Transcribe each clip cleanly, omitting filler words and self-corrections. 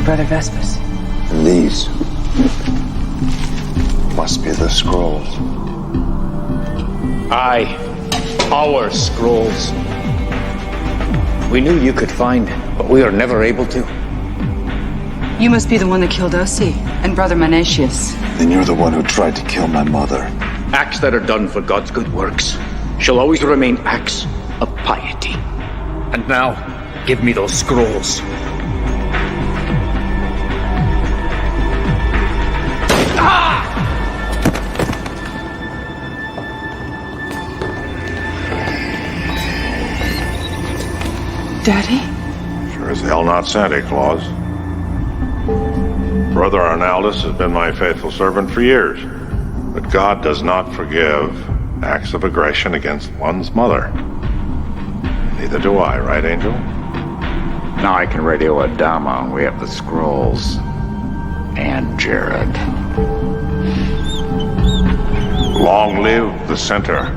your brother Vespus. And these must be the scrolls. Aye, our scrolls. We knew you could find, but we were never able to. You must be the one that killed Osi and brother Manetius. Then you're the one who tried to kill my mother. Acts that are done for God's good works shall always remain acts of piety. And now, give me those scrolls. Daddy? Sure as hell not Santa Claus. Brother Arnaldus has been my faithful servant for years, but God does not forgive acts of aggression against one's mother. Neither do I, right, Angel? Now I can radio Adama. We have the scrolls. And Jared. Long live the center.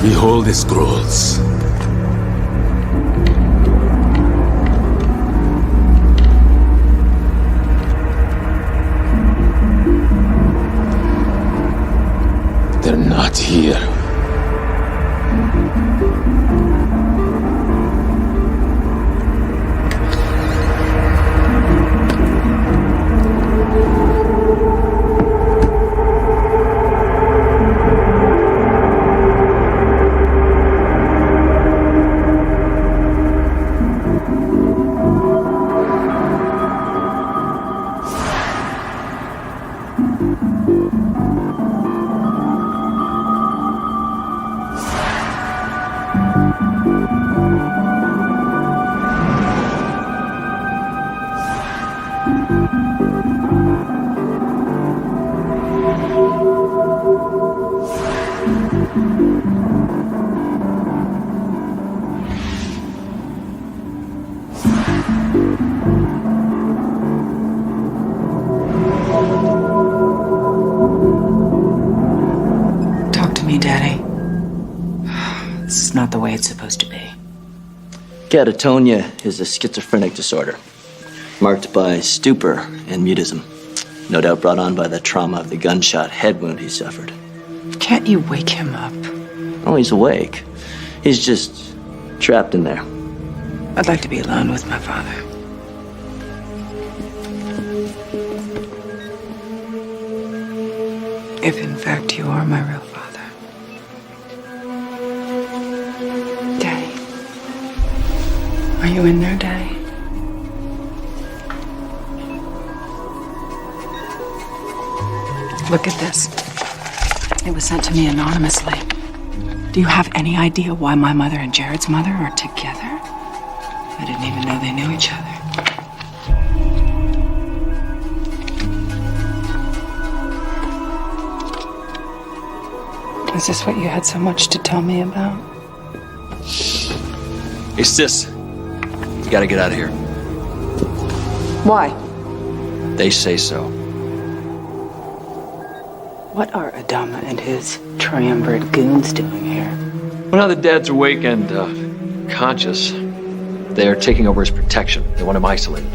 Behold the scrolls. They're not here. Talk to me, Daddy. This is not the way it's supposed to be. Catatonia is a schizophrenic disorder, marked by stupor and mutism, no doubt brought on by the trauma of the gunshot head wound he suffered. Can't you wake him up? Oh, he's awake. He's just trapped in there. I'd like to be alone with my father. If in fact you are my real father. Daddy. Are you in there, Daddy? Look at this. It was sent to me anonymously. Do you have any idea why my mother and Jared's mother are together? I didn't even know they knew each other. Is this what you had so much to tell me about? Hey, sis. You gotta get out of here. Why? They say so. What are Adama and his triumvirate goons doing here? Well, now that Dad's awake and conscious, they're taking over his protection. They want him isolated.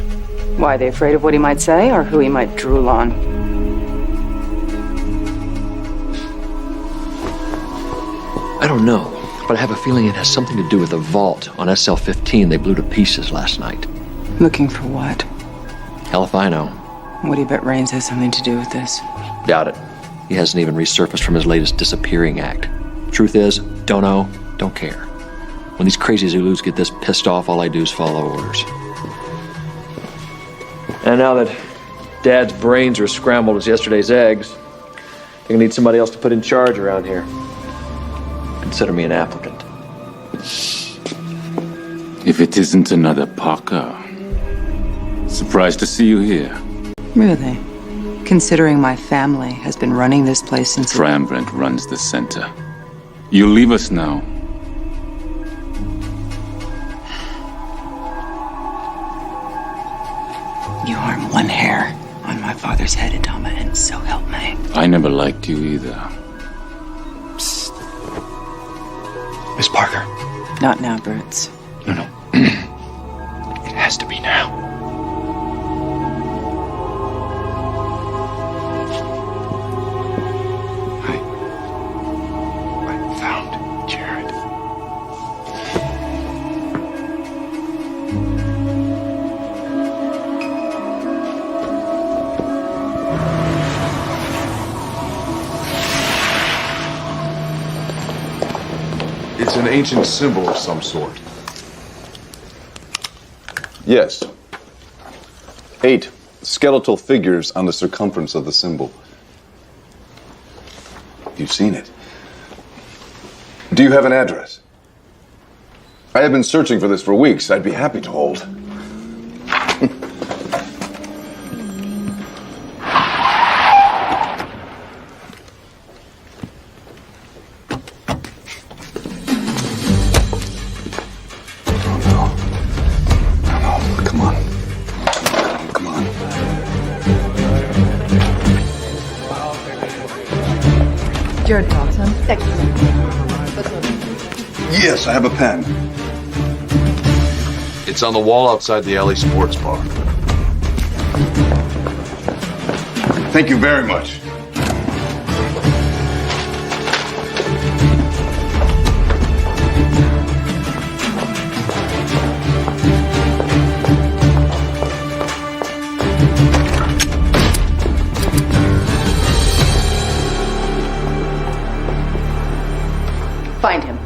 Why, are they afraid of what he might say or who he might drool on? I don't know, but I have a feeling it has something to do with the vault on SL-15 they blew to pieces last night. Looking for what? Hell if I know. What do you bet Rains has something to do with this? Doubt it. He hasn't even resurfaced from his latest disappearing act. Truth is, don't know, don't care. When these crazy Zulus get this pissed off, all I do is follow orders. And now that Dad's brains are as scrambled as yesterday's eggs, they're gonna need somebody else to put in charge around here. Consider me an applicant. If it isn't another Parker. Surprised to see you here. Really? Considering my family has been running this place since... Triumvirate runs the center. You'll leave us now. You harm one hair on my father's head, Adama, and so help me. I never liked you either. Psst. Miss Parker. Not now, Brutes. No. It has to be now. I found Jared. It's an ancient symbol of some sort. Yes. 8 skeletal figures on the circumference of the symbol. You've seen it. Do you have an address? I have been searching for this for weeks. I'd be happy to hold. Jared Thompson. Yes, I have a pen. It's on the wall outside the Alley Sports Bar. Thank you very much. Find him.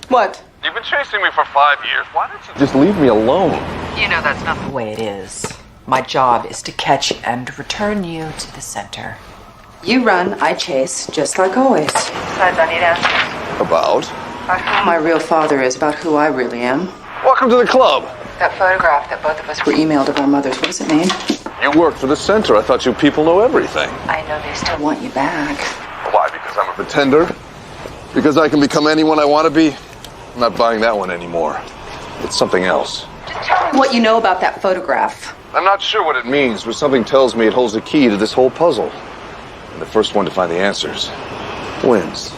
What? You've been chasing me for 5 years. Why don't you just leave me alone? You know that's not the way it is. My job is to catch and return you to the center. You run, I chase, just like always. Besides, I need answers. About? About who my real father is, about who I really am. Welcome to the club. That photograph that both of us were emailed of our mothers, what does it mean? You work for the center. I thought you people know everything. I know they still want you back. Why? Because I'm a pretender? Because I can become anyone I want to be? I'm not buying that one anymore. It's something else. Just tell me what you know about that photograph. I'm not sure what it means, but something tells me it holds the key to this whole puzzle. And the first one to find the answers wins.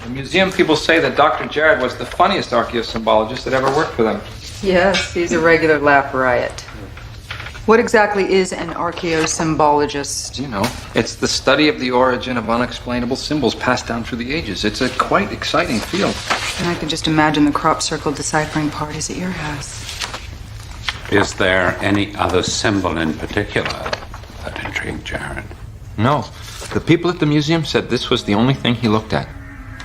The museum people say that Dr. Jared was the funniest archaeosymbologist that ever worked for them. Yes, he's a regular laugh riot. What exactly is an archaeosymbologist? You know, it's the study of the origin of unexplainable symbols passed down through the ages. It's a quite exciting field. And I can just imagine the crop circle deciphering parties at your house. Is there any other symbol in particular that intrigued Jared? No. The people at the museum said this was the only thing he looked at.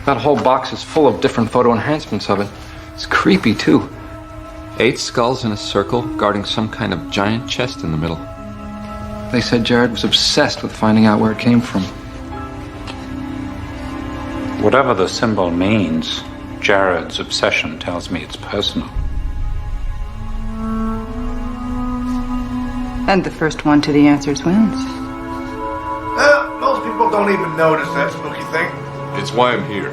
That whole box is full of different photo enhancements of it. It's creepy, too. 8 skulls in a circle guarding some kind of giant chest in the middle. They said Jared was obsessed with finding out where it came from. Whatever the symbol means, Jared's obsession tells me it's personal. And the first one to the answers wins. Most people don't even notice that spooky thing. It's why I'm here.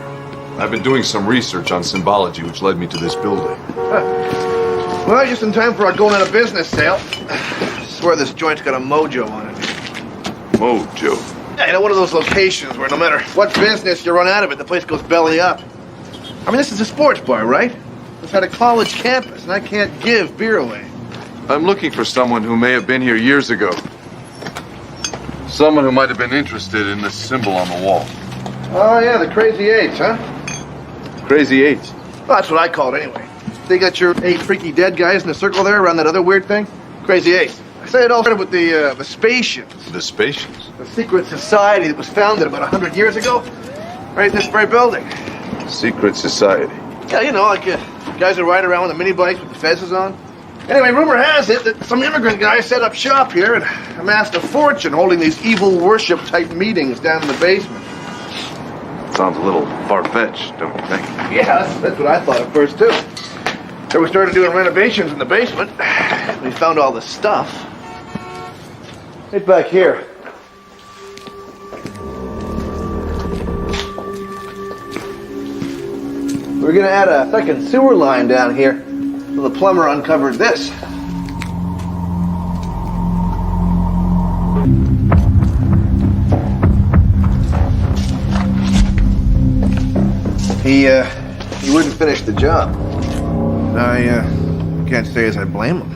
I've been doing some research on symbology, which led me to this building. Well, just in time for our going out of business sale. I swear this joint's got a mojo on it. Mojo? Yeah, you know, one of those locations where no matter what business you run out of it, the place goes belly up. I mean, this is a sports bar, right? It's at a college campus, and I can't give beer away. I'm looking for someone who may have been here years ago. Someone who might have been interested in this symbol on the wall. Oh, yeah, the Crazy Eights, huh? Crazy Eights? Well, that's what I call it anyway. They got your 8 freaky dead guys in a circle there around that other weird thing? Crazy Eights. I say it all started with the Vespasians. The Vespasians? The secret society that was founded about 100 years ago, right in this very building. Secret society? Yeah, you know, like guys that ride around with the mini bikes with the fezzes on. Anyway, rumor has it that some immigrant guy set up shop here and amassed a fortune holding these evil worship type meetings down in the basement. Sounds a little far-fetched, don't you think? Yeah, that's what I thought at first, too. So we started doing renovations in the basement. We found all the stuff. Right back here. We're gonna add a second sewer line down here. So the plumber uncovered this. He wouldn't finish the job. I can't say as I blame him.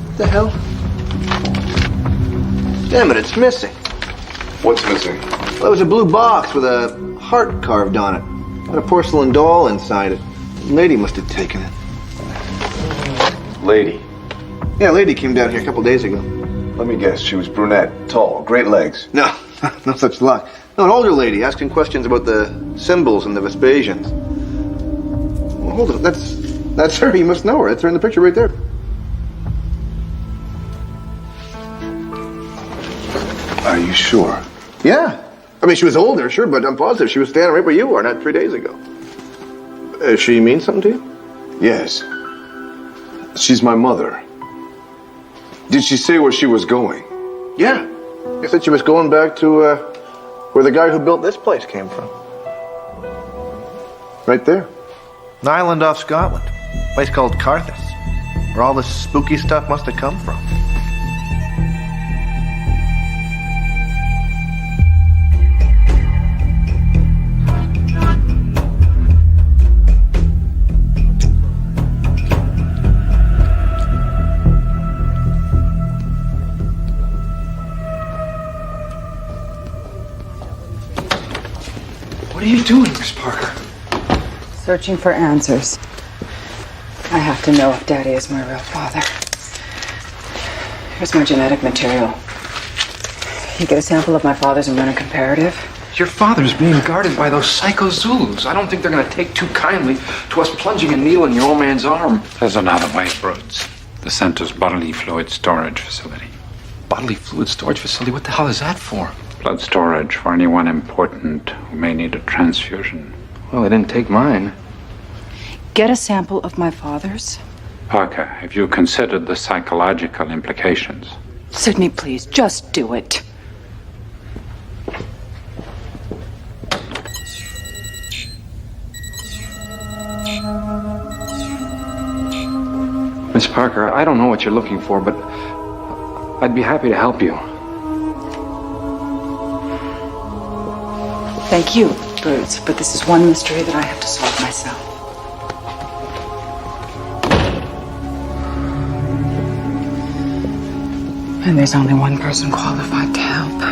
What the hell? Damn it, it's missing. What's missing? Well, there was a blue box with a heart carved on it. And a porcelain doll inside it. The lady must have taken it. Lady? Yeah, a lady came down here a couple days ago. Let me guess, she was brunette, tall, great legs. No, no such luck. No, an older lady asking questions about the symbols and the Vespasians. Well, hold on, that's her. You must know her. That's her in the picture right there. Are you sure? Yeah. I mean, she was older, sure, but I'm positive she was standing right where you are, not 3 days ago. She mean something to you? Yes. She's my mother. Did she say where she was going? Yeah. I said she was going back to where the guy who built this place came from. Right there. An island off Scotland. A place called Carthus. Where all this spooky stuff must have come from. What are you doing, Miss Parker? Searching for answers. I have to know if Daddy is my real father. Here's my genetic material. You get a sample of my father's and run a comparative. Your father's being guarded by those psycho Zulus. I don't think they're going to take too kindly to us plunging a needle in your old man's arm. There's another way, Rhodes. The center's bodily fluid storage facility. Bodily fluid storage facility? What the hell is that for? Blood storage for anyone important who may need a transfusion. Well, they didn't take mine. Get a sample of my father's. Parker, have you considered the psychological implications? Sidney, please, just do it. Miss Parker, I don't know what you're looking for, but I'd be happy to help you. Thank you, Bruce, but this is one mystery that I have to solve myself. And there's only one person qualified to help.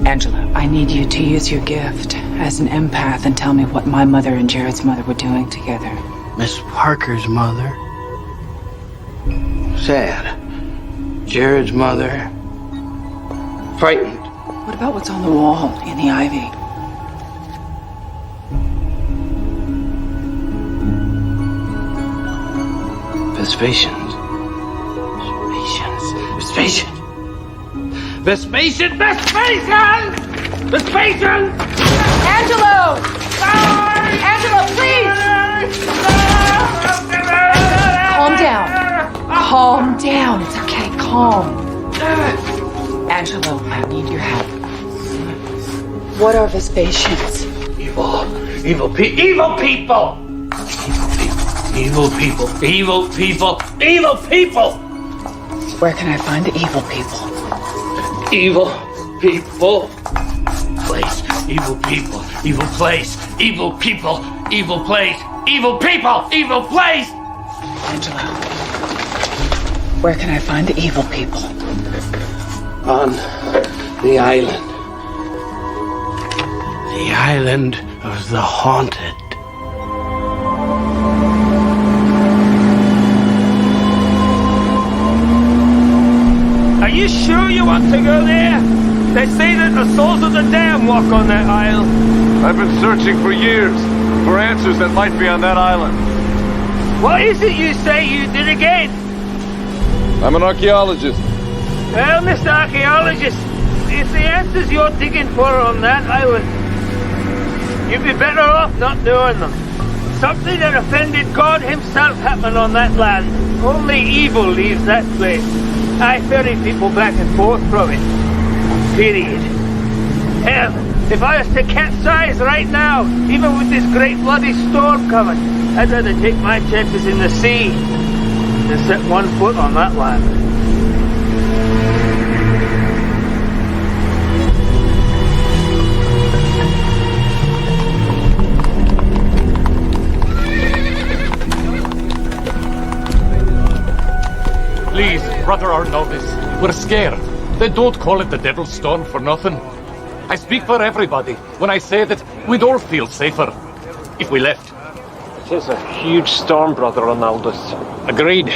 Angela, I need you to use your gift as an empath and tell me what my mother and Jared's mother were doing together. Miss Parker's mother. Sad. Jared's mother. Frightened. What about what's on the wall in the ivy? Vespasians. Vespasian. Vespasian! Vespasian! Vespasian! Angelo! Angelo, please! Calm down. Calm down. It's okay. Calm. Angelo, I need your help. What are Vespasians? Evil people! Evil people! Evil people! Where can I find the evil people? Evil people. Place. Evil people. Evil place. Evil people. Evil place. Evil people. Evil place. Angela, where can I find the evil people? On the island. The island of the haunted. Are you sure you want to go there? They say that the souls of the damned walk on that isle. I've been searching for years for answers that might be on that island. What is it you say you did again? I'm an archaeologist. Well, Mr. Archaeologist, it's the answers you're digging for on that island. You'd be better off not knowing them. Something that offended God himself happened on that land. Only evil leaves that place. I ferry people back and forth from it. Period. Hell, if I was to capsize right now, even with this great bloody storm coming, I'd rather take my chances in the sea than set one foot on that land. Please, Brother Arnoldus, we're scared. They don't call it the Devil's Storm for nothing. I speak for everybody when I say that we'd all feel safer if we left. It is a huge storm, Brother Arnoldus. Agreed.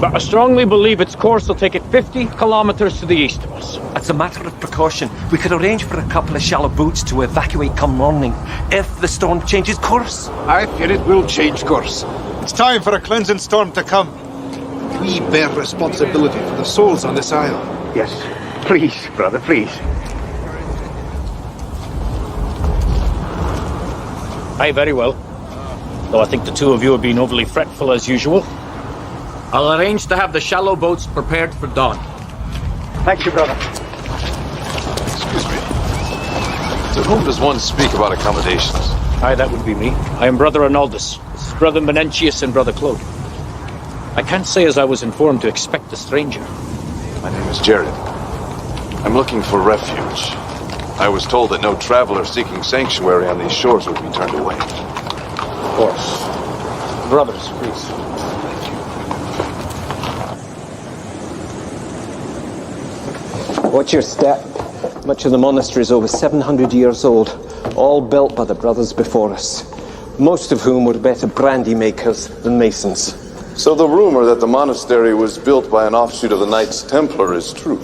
But I strongly believe its course will take it 50 kilometers to the east of us. As a matter of precaution, we could arrange for a couple of shallow boats to evacuate come morning, if the storm changes course. I fear it will change course. It's time for a cleansing storm to come. We bear responsibility for the souls on this isle. Yes. Please, brother, please. Aye, very well. Though I think the two of you have been overly fretful as usual. I'll arrange to have the shallow boats prepared for dawn. Thank you, brother. Excuse me. To whom does one speak about accommodations? Aye, that would be me. I am Brother Arnoldus. This is Brother Menentius and Brother Claude. I can't say as I was informed to expect a stranger. My name is Jared. I'm looking for refuge. I was told that no traveler seeking sanctuary on these shores would be turned away. Of course. Brothers, please. Watch your step. Much of the monastery is over 700 years old, all built by the brothers before us, most of whom were better brandy makers than masons. So the rumor that the monastery was built by an offshoot of the Knights Templar is true?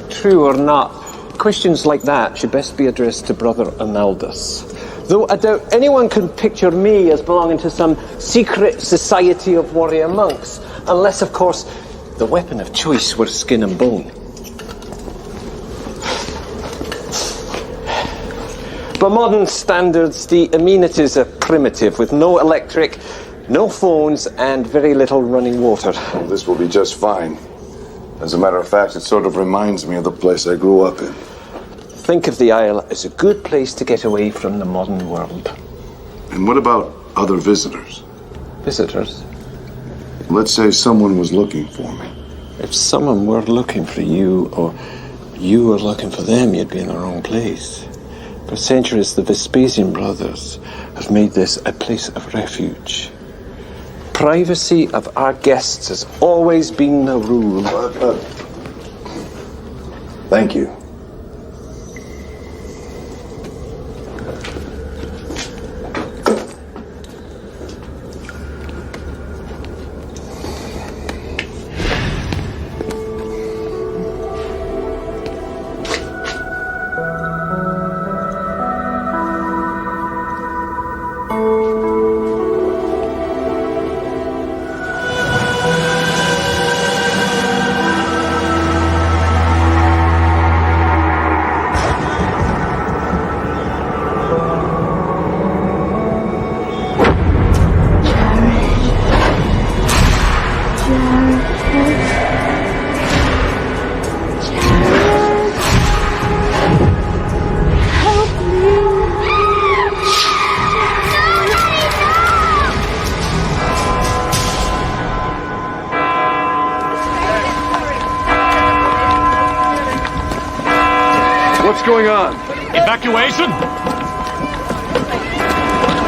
True or not, questions like that should best be addressed to Brother Arnoldus. Though I doubt anyone can picture me as belonging to some secret society of warrior monks, unless, of course, the weapon of choice were skin and bone. By modern standards, the amenities are primitive, with no electric, no phones, and very little running water. Well, this will be just fine. As a matter of fact, it sort of reminds me of the place I grew up in. Think of the Isle as a good place to get away from the modern world. And what about other visitors? Visitors? Let's say someone was looking for me. If someone were looking for you, or you were looking for them, you'd be in the wrong place. For centuries, the Vespasian brothers have made this a place of refuge. Privacy of our guests has always been the rule. Thank you. What's going on? Evacuation?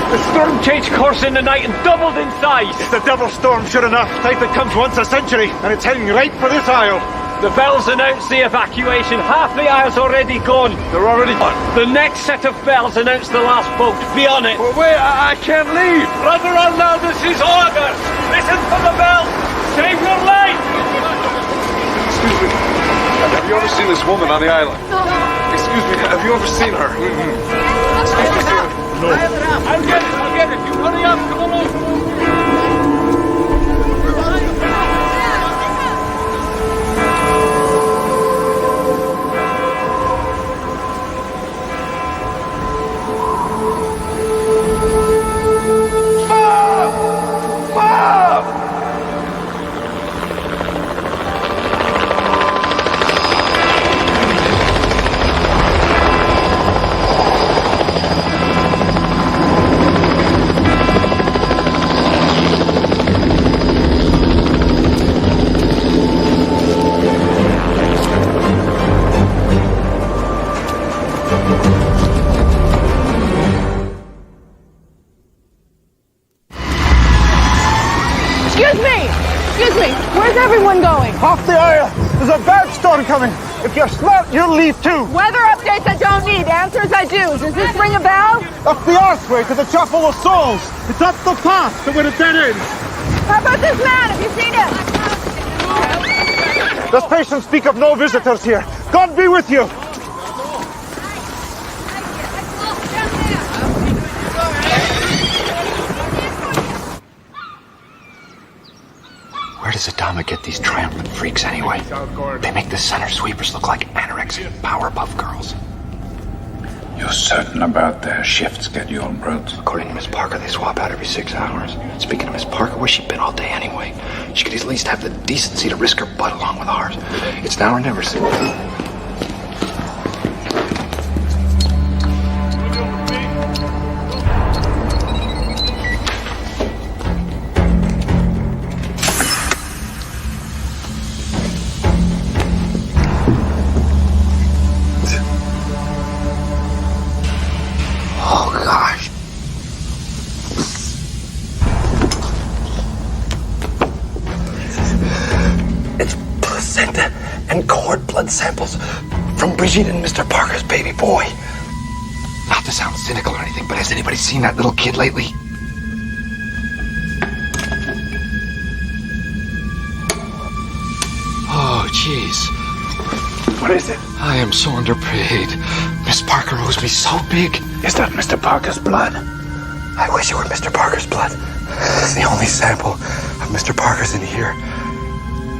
The storm changed course in the night and doubled in size. It's the devil storm, sure enough. Type that comes once a century, and it's heading right for this isle. The bells announced the evacuation. Half the isle's already gone. They're already gone. The next set of bells announced the last boat. Be on it. Well, wait, I can't leave. Brother Arnaldus is orders. Listen for the bells. Save your life. Excuse me. Have you ever seen this woman on the island? Excuse me, have you ever seen her? Excuse me, sir. No. I'll get it. You hurry up. Come along. Excuse me, where's everyone going? Off the isle. There's a bad storm coming. If you're smart, you'll leave too. Weather updates I don't need, answers I do. Does this ring a bell? Up the archway to the Chapel of Souls. It's up the path to where the dead ends. How about this man? Have you seen him? Does patients speak of no visitors here? God be with you. Where does Adama get these triumphant freaks anyway? They make the center sweepers look like anorexic Powerpuff Girls. You're certain about their shift schedule, Brooks? According to Miss Parker, they swap out every 6 hours. Speaking of Miss Parker, where's she been all day anyway? She could at least have the decency to risk her butt along with ours. It's now or never, Sue. Samples from Brigitte and Mr. Parker's baby boy. Not to sound cynical or anything, but has anybody seen that little kid lately? Oh, jeez. What is it? I am so underpaid. Miss Parker owes me so big. Is that Mr. Parker's blood? I wish it were Mr. Parker's blood. It's the only sample of Mr. Parker's in here.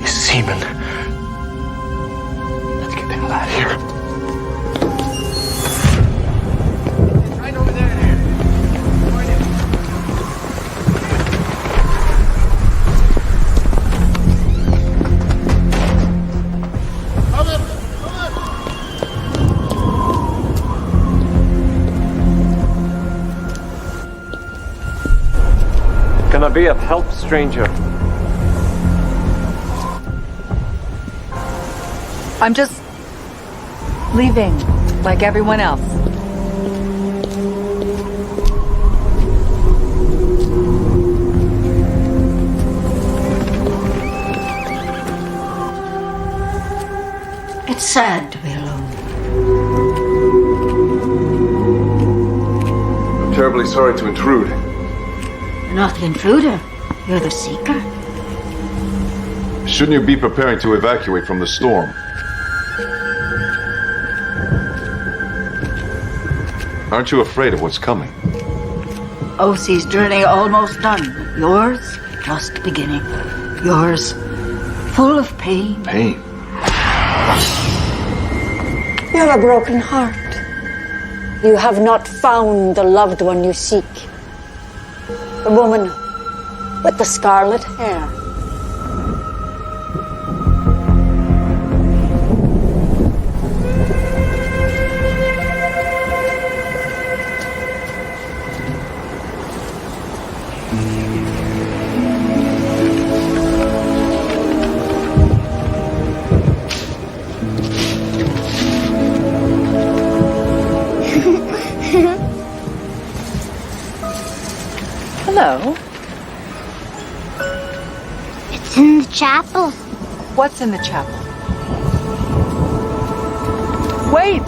His semen. Out here. Right over there. Can I be of help, stranger? I'm just leaving, like everyone else. It's sad to be alone. I'm terribly sorry to intrude. You're not the intruder. You're the seeker. Shouldn't you be preparing to evacuate from the storm? Aren't you afraid of what's coming? Osie's journey almost done. Yours just beginning. Yours full of pain. Pain? You have a broken heart. You have not found the loved one you seek. The woman with the scarlet hair. Hello. It's in the chapel. What's in the chapel? Wait!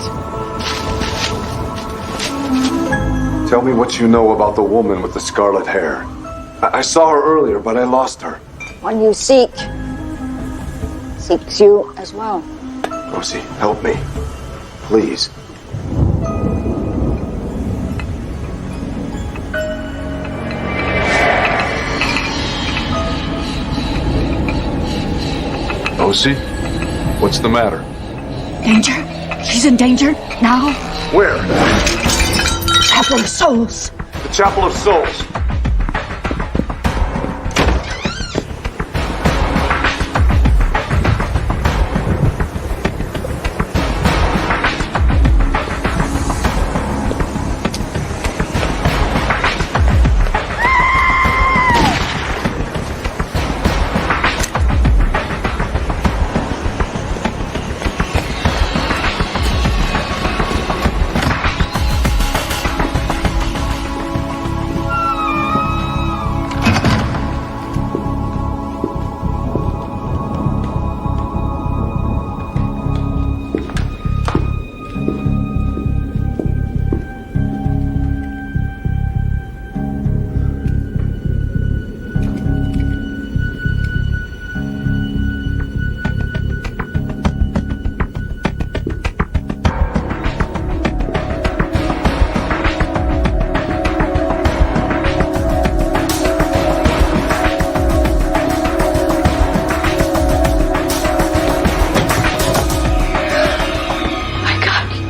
Tell me what you know about the woman with the scarlet hair. I saw her earlier, but I lost her. One you seek seeks you as well. Rosie, help me. Please. Rosie? What's the matter? Danger? She's in danger now? Where? Chapel of Souls. The Chapel of Souls.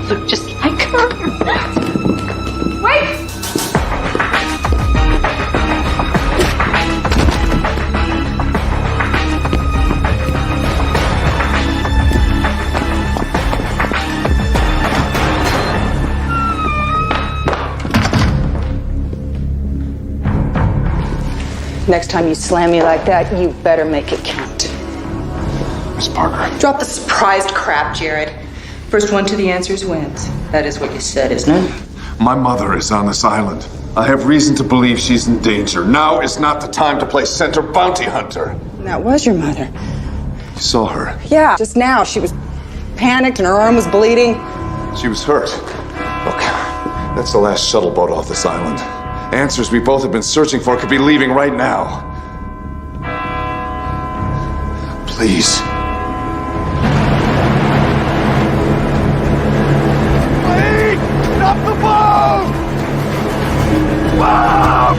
Look just like her. Wait! Next time you slam me like that, you better make it count. Miss Parker. Drop the surprised crap, Jared. First one to the answers wins. That is what you said, isn't it? My mother is on this island. I have reason to believe she's in danger. Now is not the time to play center bounty hunter. And that was your mother. You saw her. Yeah, just now. She was panicked and her arm was bleeding. She was hurt. Look, that's the last shuttle boat off this island. Answers we both have been searching for could be leaving right now. Please. Stop the boat! Wow!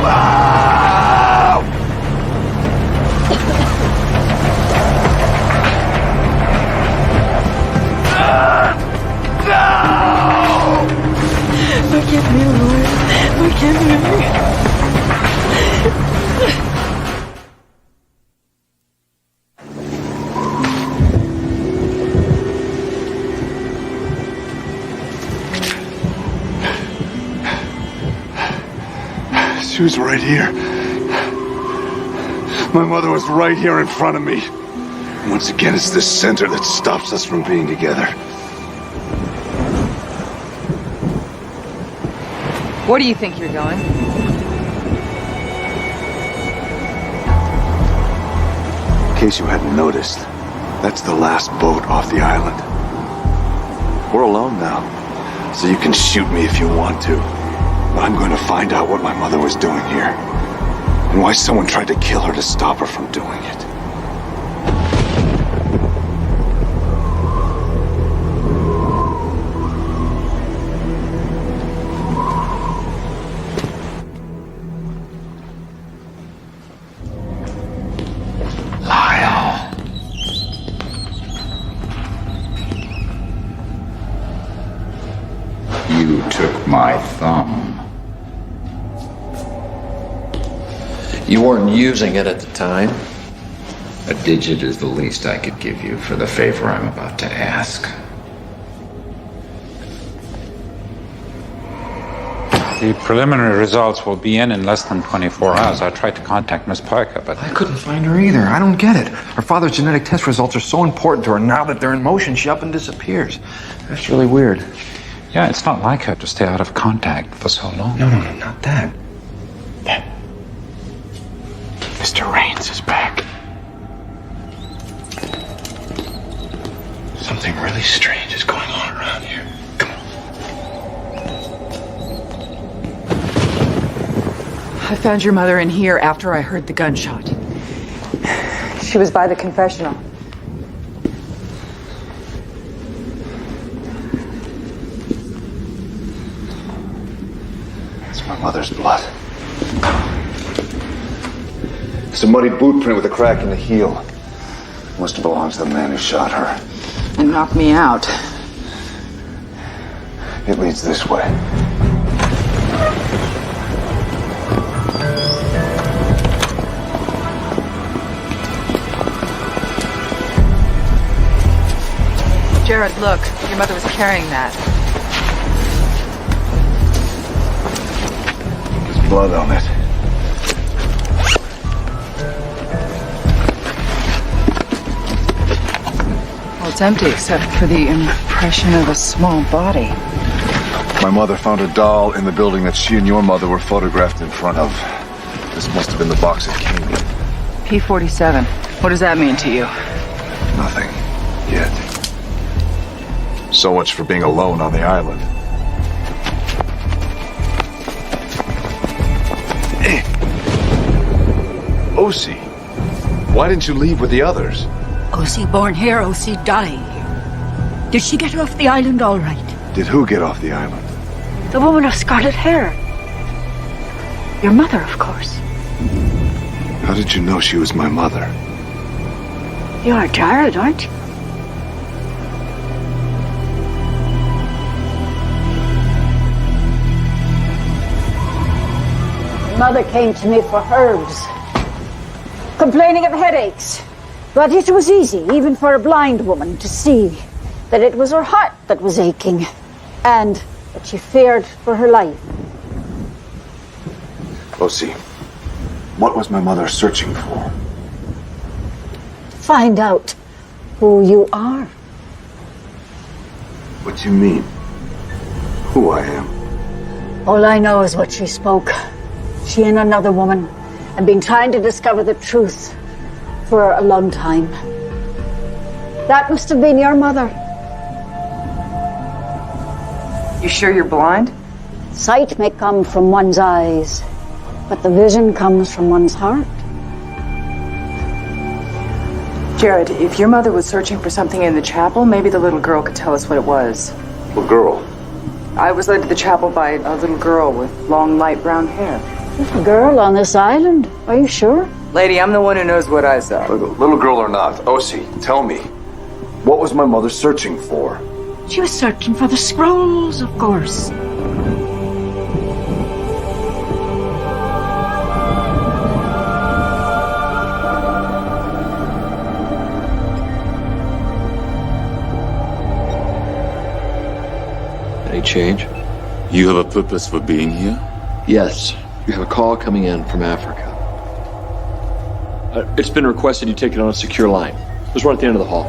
Wow! No! Forgive me, Lord. Forgive me. She was right here. My mother was right here in front of me. Once again, it's this center that stops us from being together. Where do you think you're going? In case you hadn't noticed, that's the last boat off the island. We're alone now, so you can shoot me if you want to. But I'm going to find out what my mother was doing here, and why someone tried to kill her to stop her from doing it. Lyle. You took my thumb. You weren't using it at the time. A digit is the least I could give you for the favor I'm about to ask. The preliminary results will be in less than 24 hours. I tried to contact Miss Parker, but I couldn't find her either. I don't get it. Her father's genetic test results are so important to her. Now that they're in motion, she up and disappears. That's really weird. yeah, it's not like her to stay out of contact for so long. No, not that. Mr. Raines is back. Something really strange is going on around here. I found your mother in here after I heard the gunshot. She was by the confessional. It's my mother's blood. It's a muddy boot print with a crack in the heel. Must have belonged to the man who shot her. And knocked me out. It leads this way. Jared, look. Your mother was carrying that. There's blood on it. Well, it's empty except for the impression of a small body. My mother found a doll in the building that she and your mother were photographed in front of. This must have been the box it came in. P-47. What does that mean to you? Nothing. Yet. So much for being alone on the island. Osi, why didn't you leave with the others? Osi born here, Osi die here. Did she get off the island all right? Did who get off the island? The woman of scarlet hair. Your mother, of course. How did you know she was my mother? You are Jared, aren't you? Mother came to me for herbs, complaining of headaches. But it was easy, even for a blind woman, to see that it was her heart that was aching, and that she feared for her life. Osi, what was my mother searching for? Find out who you are. What do you mean? Who I am? All I know is what she spoke. She and another woman have been trying to discover the truth for a long time. That must have been your mother. You sure you're blind? Sight may come from one's eyes, but the vision comes from one's heart. Jared, if your mother was searching for something in the chapel, maybe the little girl could tell us what it was. What girl? I was led to the chapel by a little girl with long, light brown hair. Little girl on this island? Are you sure? Lady, I'm the one who knows what I saw. Little girl or not, Osi, tell me. What was my mother searching for? She was searching for the scrolls, of course. Any change? You have a purpose for being here? Yes. You have a call coming in from Africa. It's been requested you take it on a secure line. Just run at the end of the hall.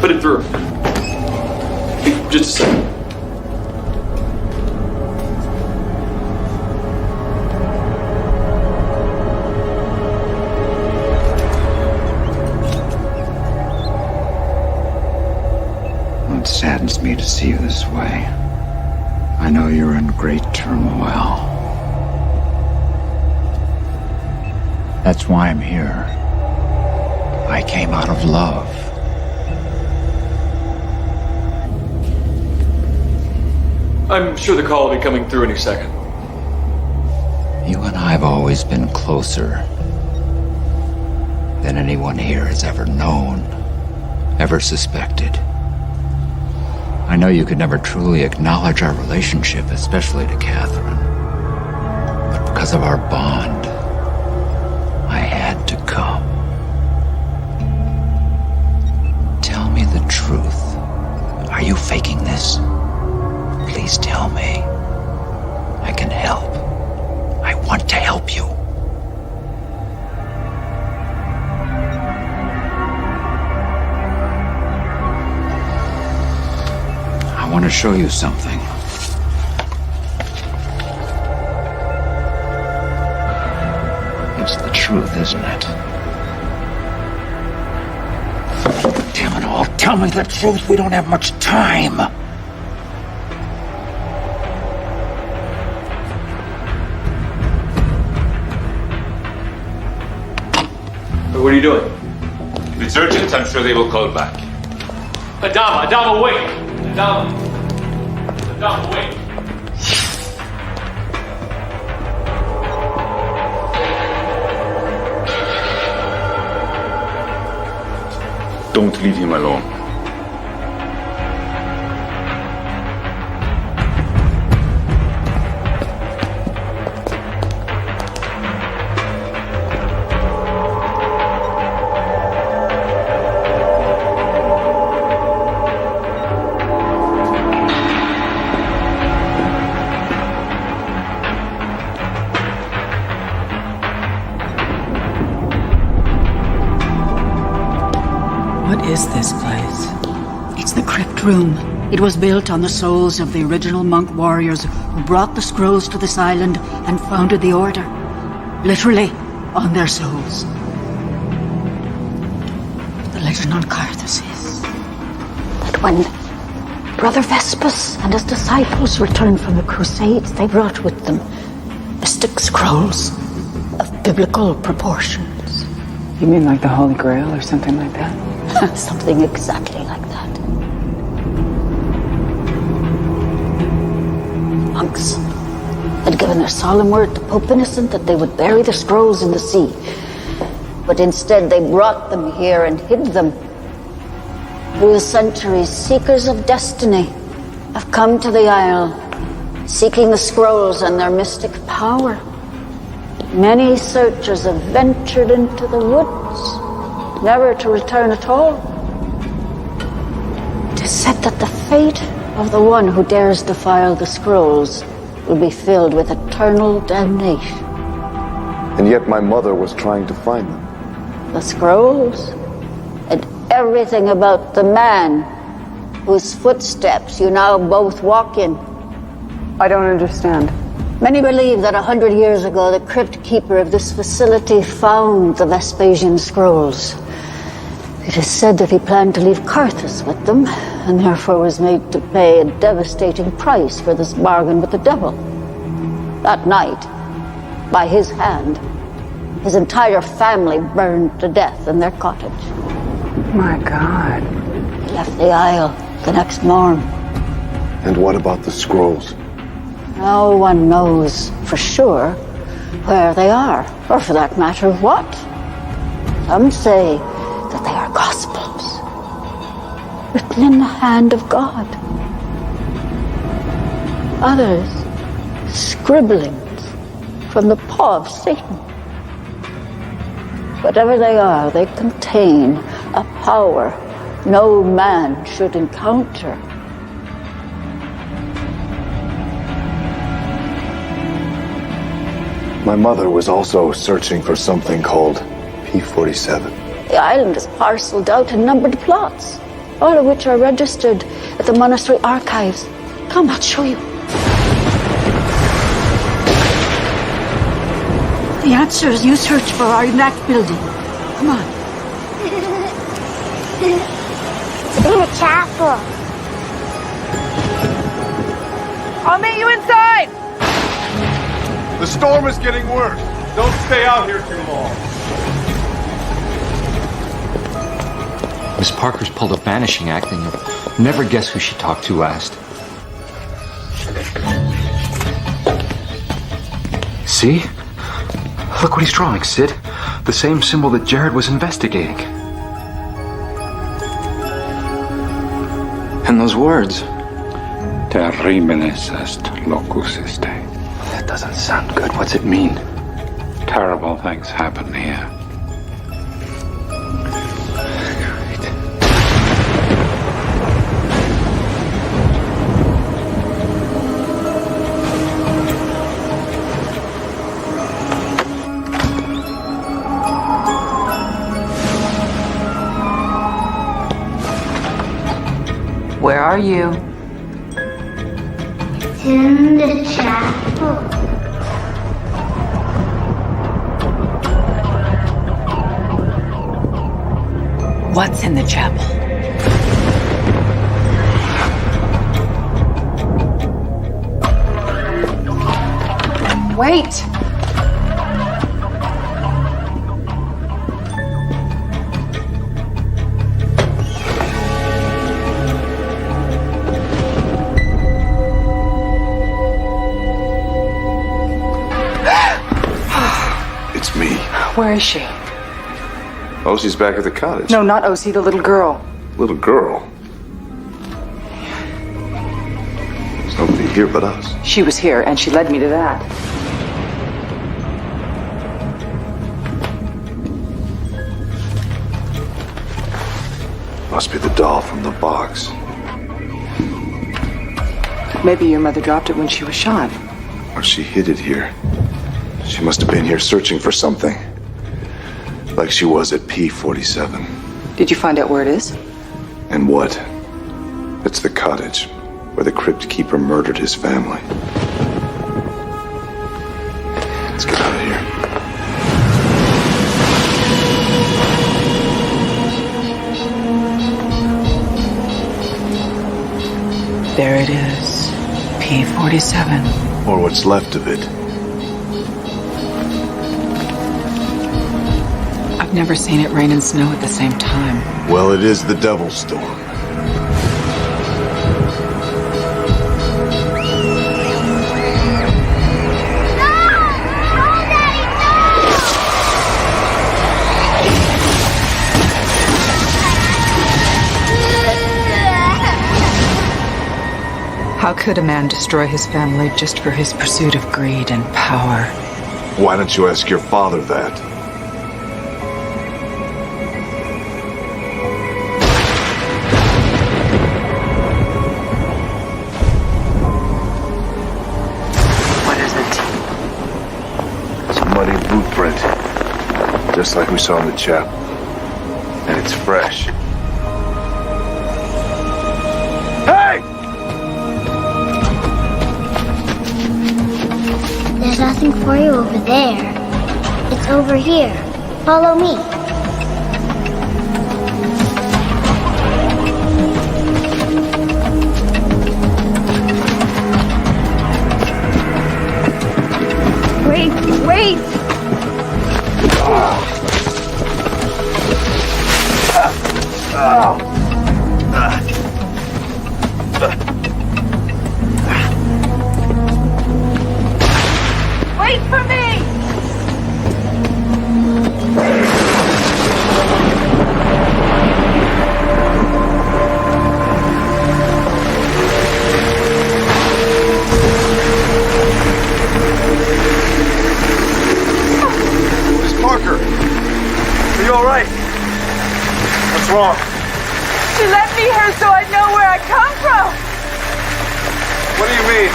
Put it through. Just a second. It saddens me to see you this way. I know you're in great turmoil. That's why I'm here. I came out of love. I'm sure the call will be coming through any second. You and I have always been closer than anyone here has ever known, ever suspected. I know you could never truly acknowledge our relationship, especially to Catherine. But because of our bond, I had to come. Tell me the truth. Are you faking this? Please tell me. I can help. want to show you something. It's the truth, isn't it? Damn it all, tell me the truth. We don't have much time. What are you doing? If it's urgent, I'm sure they will call back. Adama, wait! Adama, wait! Don't leave him alone. What is this place? It's the Crypt Room. It was built on the souls of the original monk warriors who brought the scrolls to this island and founded the Order. Literally, on their souls. The legend on Carthus is that when Brother Vespus and his disciples returned from the Crusades, they brought with them mystic scrolls of biblical proportions. You mean like the Holy Grail or something like that? Something exactly like that. Monks had given their solemn word to Pope Innocent that they would bury the scrolls in the sea. But instead they brought them here and hid them. Through the centuries, seekers of destiny have come to the Isle, seeking the scrolls and their mystic power. Many searchers have ventured into the woods, never to return at all. It is said that the fate of the one who dares defile the scrolls will be filled with eternal damnation. And yet my mother was trying to find them. The scrolls and everything about the man whose footsteps you now both walk in. I don't understand. Many believe that 100 years ago, the crypt keeper of this facility found the Vespasian scrolls. It is said that he planned to leave Carthus with them, and therefore was made to pay a devastating price for this bargain with the devil. That night, by his hand, his entire family burned to death in their cottage. My God. He left the Isle the next morn. And what about the scrolls? No one knows for sure where they are, or for that matter, what. Some say that they are Gospels, written in the hand of God. Others, scribblings from the paw of Satan. Whatever they are, they contain a power no man should encounter. My mother was also searching for something called P-47. The island is parceled out in numbered plots, all of which are registered at the monastery archives. Come, I'll show you. The answers you search for are in that building. Come on. It's in a chapel. I'll meet you inside! The storm is getting worse. Don't stay out here too long. Miss Parker's pulled a vanishing act, and you'll never guess who she talked to last. See? Look what he's drawing, Sid. The same symbol that Jared was investigating. And those words. Terribilis est locus este. That doesn't sound good. What's it mean? Terrible things happen here. Where are you? in the chapel. What's in the chapel? Wait! It's me. Where is she? Osie's back at the cottage. No, not Osie, the little girl. Little girl? There's nobody here but us. She was here, and she led me to that. Must be the doll from the box. Maybe your mother dropped it when she was shot. Or she hid it here. She must have been here searching for something. Like she was at P-47. Did you find out where it is? And what? It's the cottage where the crypt keeper murdered his family. Let's get out of here. There it is. P-47. Or what's left of it. I've never seen it rain and snow at the same time. Well, it is the Devil's Storm. How could a man destroy his family just for his pursuit of greed and power? Why don't you ask your father that? What is it? It's a muddy boot print. Just like we saw in the chapel. And it's fresh. There's nothing for you over there. It's over here. Follow me. Wait! Wait for me! Miss Parker! Are you alright? What's wrong? She left me here so I'd know where I come from! What do you mean?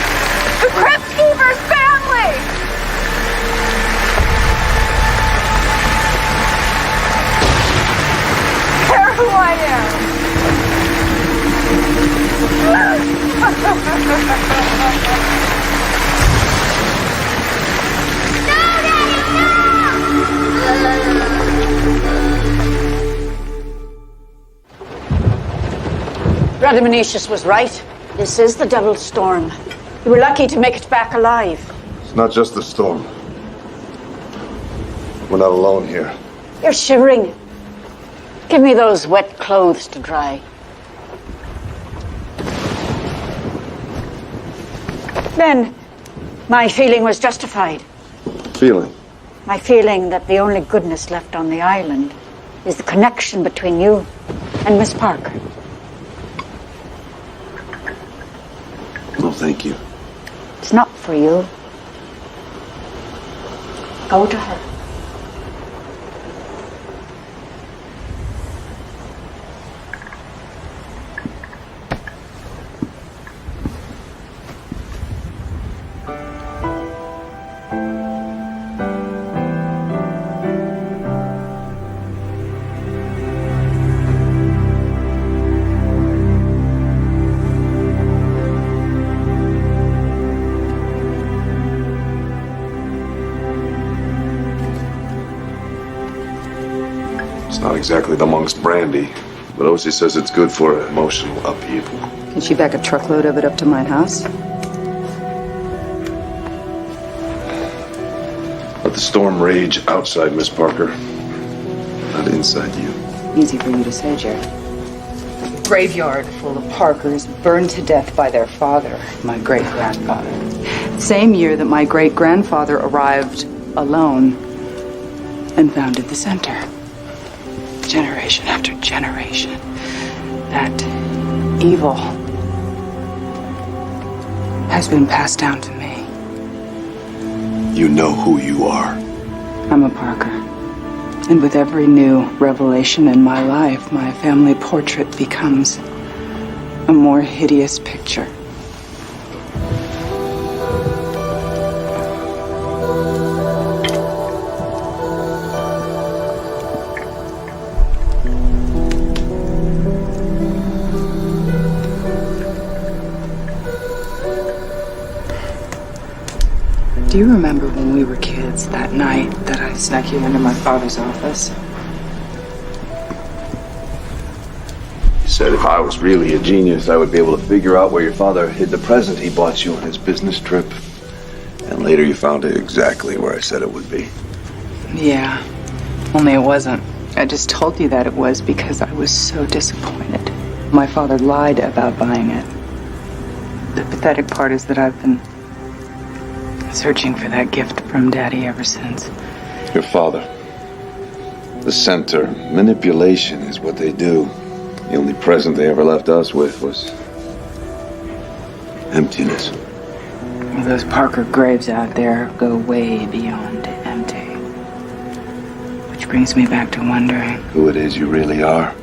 The Crypt Keeper's family! Care who I Brother Menicius was right. This is the Devil's Storm. You were lucky to make it back alive. It's not just the storm. We're not alone here. You're shivering. Give me those wet clothes to dry. Then, my feeling was justified. Feeling? My feeling that the only goodness left on the island is the connection between you and Miss Parker. No, thank you. It's not for you. Go to her. It's not exactly the monk's brandy, but Osi says it's good for emotional upheaval. Can she back a truckload of it up to my house? Let the storm rage outside, Miss Parker, not inside you. Easy for you to say, Jared. Graveyard full of Parkers burned to death by their father, my great-grandfather. Same year that my great-grandfather arrived alone and founded the center. Generation after generation, that evil has been passed down to me. You know who you are. I'm a Parker. And with every new revelation in my life, my family portrait becomes a more hideous picture. Do you remember when we were kids that night that I snuck you into my father's office? You said if I was really a genius, I would be able to figure out where your father hid the present he bought you on his business trip. And later you found it exactly where I said it would be. Yeah, only it wasn't. I just told you that it was because I was so disappointed. My father lied about buying it. The pathetic part is that I've been searching for that gift from Daddy ever since. Your father. The center. Manipulation is what they do. The only present they ever left us with was emptiness. Those Parker graves out there go way beyond empty. Which brings me back to wondering who it is you really are.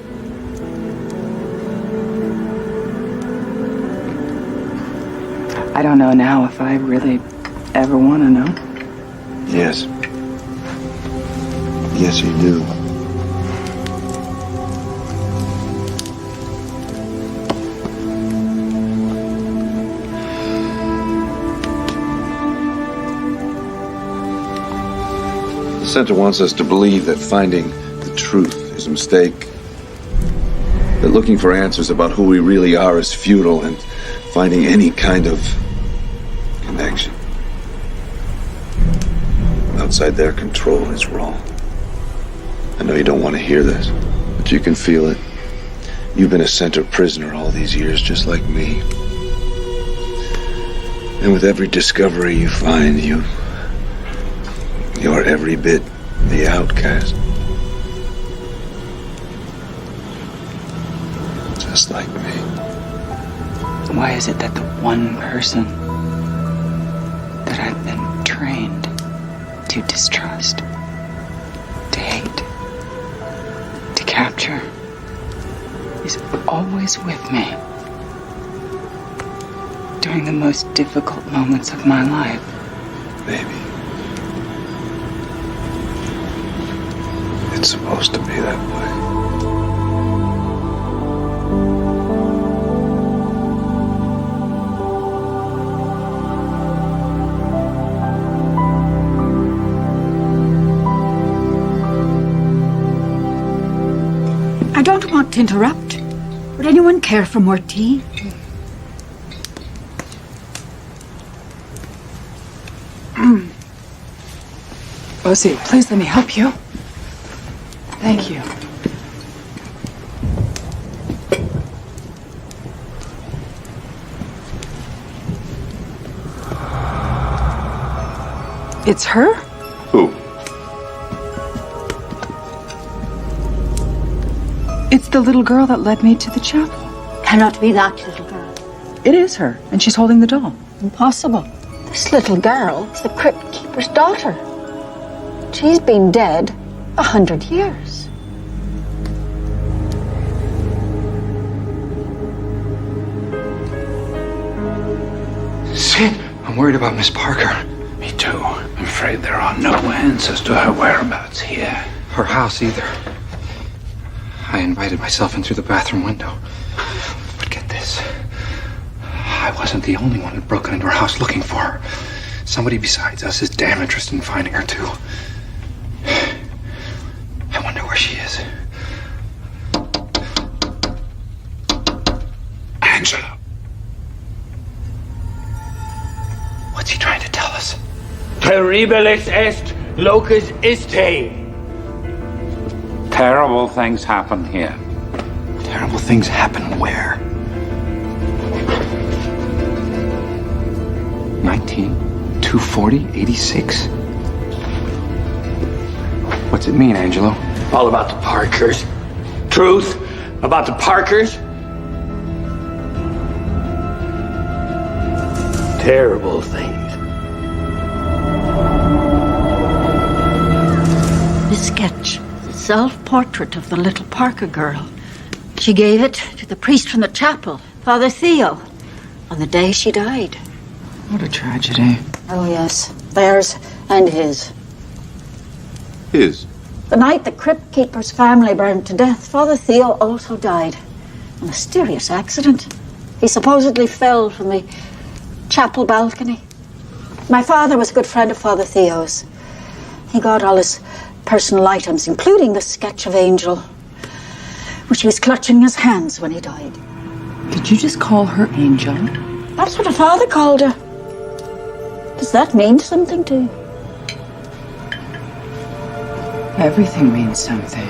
I don't know now if I really ever want to know. Yes. Yes, you do. The center wants us to believe that finding the truth is a mistake. That looking for answers about who we really are is futile, and finding any kind of connection outside their control is wrong. I know you don't want to hear this, but you can feel it. You've been a center prisoner all these years, just like me. And with every discovery you find, you're every bit the outcast. Just like me. Why is it that the one person that I've been trained to distrust, to hate, to capture, is always with me during the most difficult moments of my life? Baby. It's supposed to be that way. I don't want to interrupt. Would anyone care for more tea? Osi, please let me help you. Thank you. It's her? Who? It's the little girl that led me to the chapel. Cannot be that little girl. It is her, and she's holding the doll. Impossible. This little girl is the crypt keeper's daughter. She's been dead 100 years. Sid, I'm worried about Miss Parker. Me too. I'm afraid there are no answers to her whereabouts here. Her house either. I invited myself in through the bathroom window. But get this. I wasn't the only one who'd broken into her house looking for her. Somebody besides us is damn interested in finding her too. I wonder where she is. Terribilis est locus iste. Terrible things happen here. Terrible things happen where? 240, 86. What's it mean, Angelo? All about the Parkers. Truth about the Parkers. Terrible things. The sketch, the self-portrait of the little Parker girl. She gave it to the priest from the chapel, Father Theo, on the day she died. What a tragedy. Oh, yes. Theirs and his. His? The night the crypt keeper's family burned to death, Father Theo also died. A mysterious accident. He supposedly fell from the chapel balcony. My father was a good friend of Father Theo's. He got all his personal items, including the sketch of Angel, which he was clutching in his hands when he died. Did you just call her Angel? That's what her father called her. Does that mean something to you? Everything means something.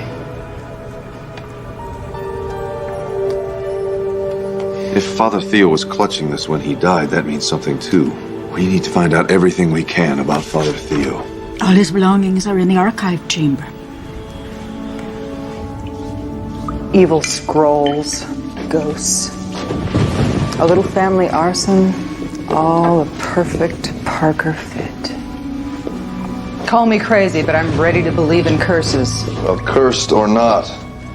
If Father Theo was clutching this when he died, that means something too. We need to find out everything we can about Father Theo. All his belongings are in the archive chamber. Evil scrolls, ghosts, a little family arson, all a perfect Parker fit. Call me crazy, but I'm ready to believe in curses. Well, cursed or not,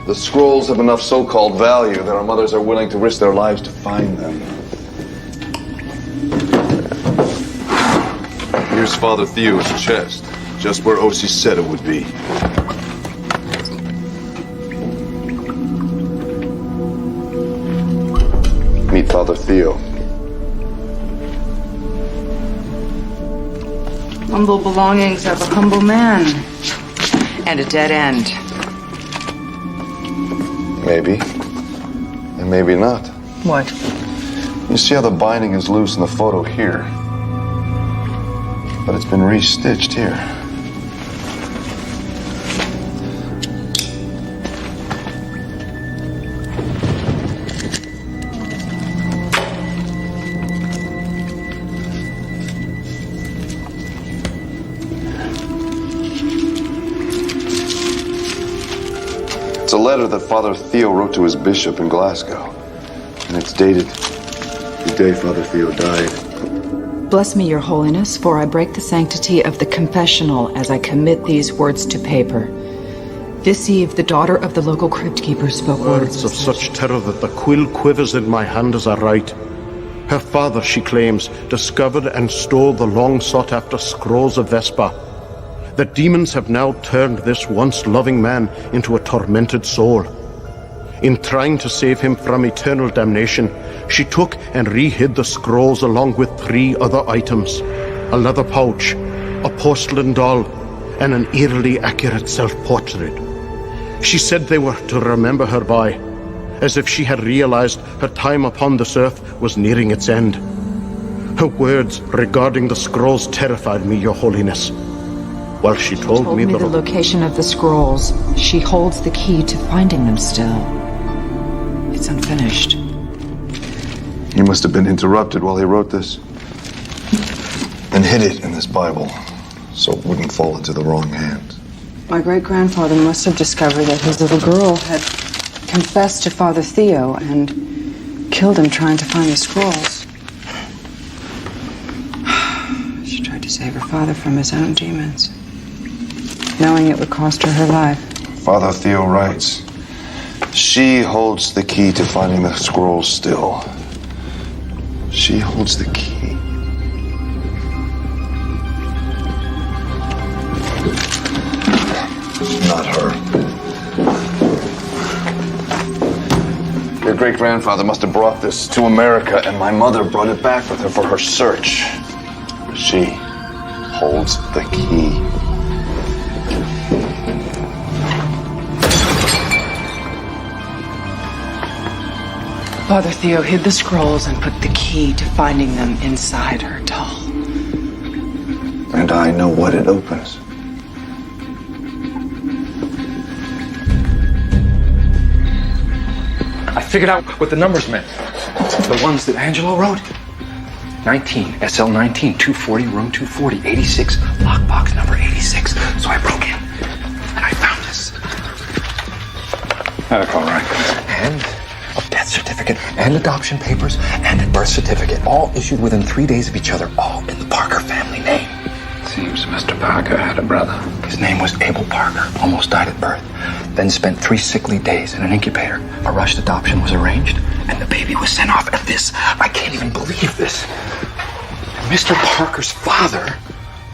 the scrolls have enough so-called value that our mothers are willing to risk their lives to find them. Here's Father Theo's chest, just where Osi said it would be. Meet Father Theo. Humble belongings of a humble man. And a dead end. Maybe. And maybe not. What? You see how the binding is loose in the photo here. But it's been restitched here. It's a letter that Father Theo wrote to his bishop in Glasgow. And it's dated the day Father Theo died. Bless me, Your Holiness, for I break the sanctity of the confessional as I commit these words to paper. This eve, the daughter of the local crypt keeper spoke Words of such terror that the quill quivers in my hand as I write. Her father, she claims, discovered and stole the long sought-after scrolls of Vespa. The demons have now turned this once loving man into a tormented soul. In trying to save him from eternal damnation, she took and re-hid the scrolls along with 3 other items: a leather pouch, a porcelain doll, and an eerily accurate self-portrait. She said they were to remember her by, as if she had realized her time upon this earth was nearing its end. Her words regarding the scrolls terrified me, Your Holiness. While she told me the location of the scrolls. She holds the key to finding them still. It's unfinished. He must have been interrupted while he wrote this. And hid it in this Bible, so it wouldn't fall into the wrong hands. My great-grandfather must have discovered that his little girl had confessed to Father Theo and killed him trying to find the scrolls. She tried to save her father from his own demons, knowing it would cost her life. Father Theo writes, she holds the key to finding the scrolls still. She holds the key. Not her. Your great-grandfather must have brought this to America, and my mother brought it back with her for her search. She holds the key. Father Theo hid the scrolls and put the key to finding them inside her doll. And I know what it opens. I figured out what the numbers meant. The ones that Angelo wrote. 19, SL19, 240, room 240, 86, lockbox number 86. So I broke in, and I found this. Medical records. And a death certificate, and adoption papers, and a birth certificate, all issued within 3 days of each other, all in the Parker family name. Seems Mr. Parker had a brother. His name was Abel Parker, almost died at birth. Then spent 3 sickly days in an incubator. A rushed adoption was arranged, and the baby was sent off. And this, I can't even believe this. Mr. Parker's father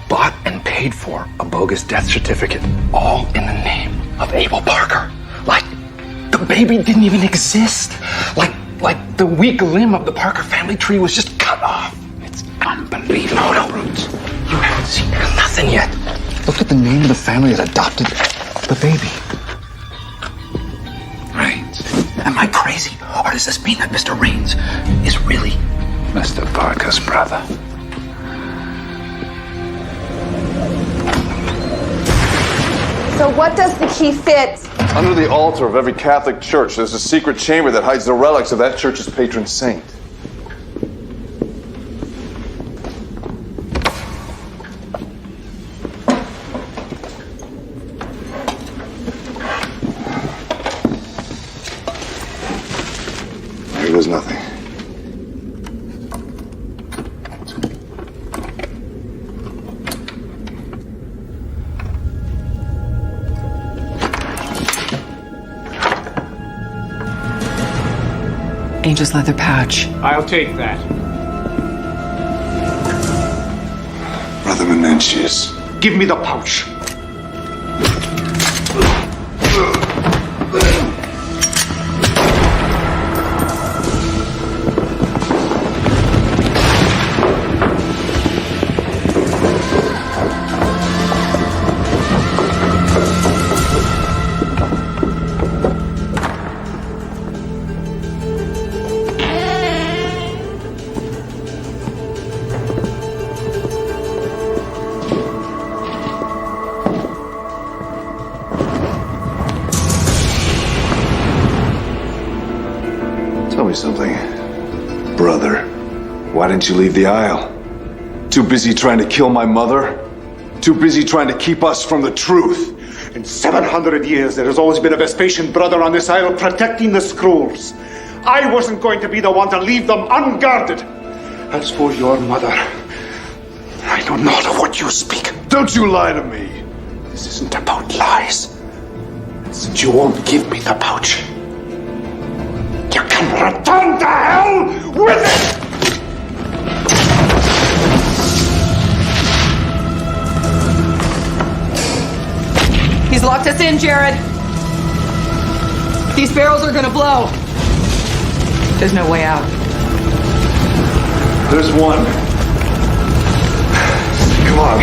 bought and paid for a bogus death certificate, all in the name of Abel Parker. Like the baby didn't even exist. Like the weak limb of the Parker family tree was just cut off. It's unbelievable. No, Roots. You haven't seen nothing yet. Look at the name of the family that adopted the baby. Raines. Am I crazy? Or does this mean that Mr. Raines is really Mr. Parker's brother? So what does the key fit? Under the altar of every Catholic church, there's a secret chamber that hides the relics of that church's patron saint. Here goes nothing. Angel's leather pouch. I'll take that. Brother Menentius. Give me the pouch. Tell me something. Brother, why didn't you leave the Isle? Too busy trying to kill my mother? Too busy trying to keep us from the truth? In 700 years, there has always been a Vespasian brother on this isle protecting the scrolls. I wasn't going to be the one to leave them unguarded. As for your mother, I know not of what you speak. Don't you lie to me. This isn't about lies. Since you won't give me the pouch, you can return to hell with it! He's locked us in, Jared. These barrels are gonna blow. There's no way out. There's one. Come on.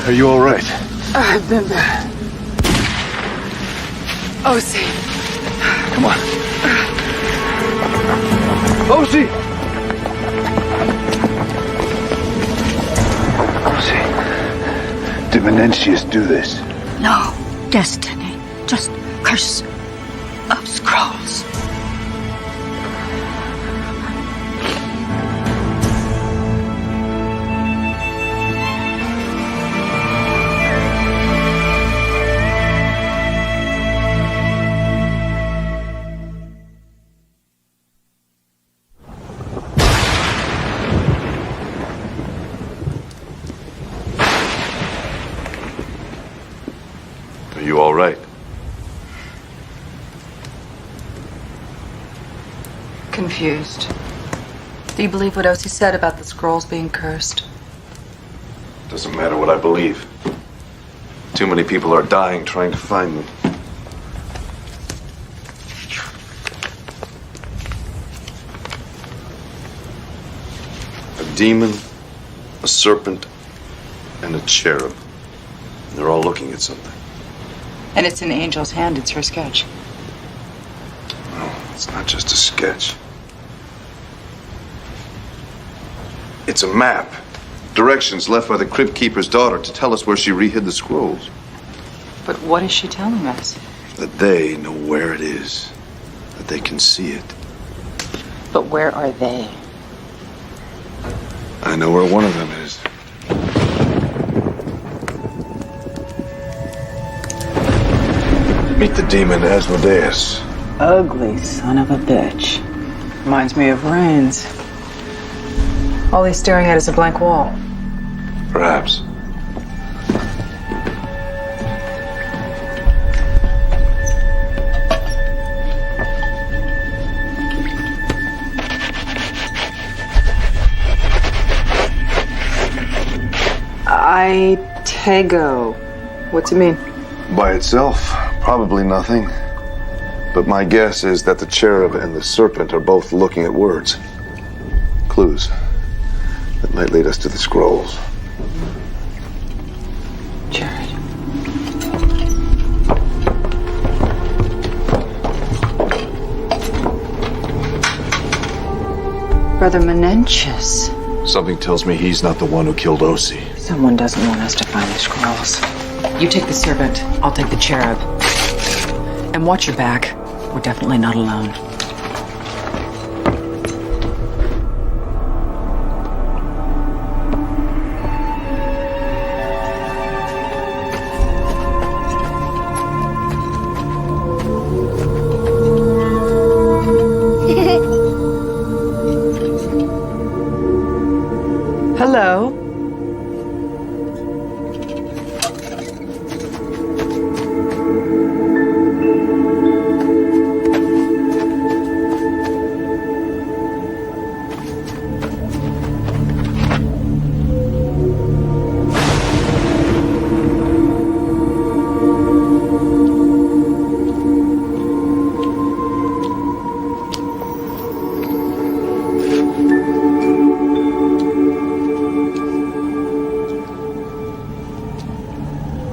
Are you all right? I've been there. O.C. Come on. O.C. O.C. Did Menentius do this? No destiny, just curse of scrolls. Are you all right? Confused. Do you believe what O.C. said about the scrolls being cursed? Doesn't matter what I believe. Too many people are dying trying to find them. A demon, a serpent, and a cherub. They're all looking at something. And it's in Angel's hand. It's her sketch. It's not just a sketch. It's a map. Directions left by the Crypt Keeper's daughter to tell us where she rehid the scrolls. But what is she telling us? That they know where it is. That they can see it. But where are they? I know where one of them is. Meet the demon Asmodeus. Ugly son of a bitch. Reminds me of Rains. All he's staring at is a blank wall. Perhaps. Aitego. What's it mean? By itself, probably nothing. But my guess is that the cherub and the serpent are both looking at words. Clues that might lead us to the scrolls. Jared. Brother Menenches. Something tells me he's not the one who killed Osi. Someone doesn't want us to find the scrolls. You take the servant, I'll take the cherub. And watch your back. We're definitely not alone. Hello.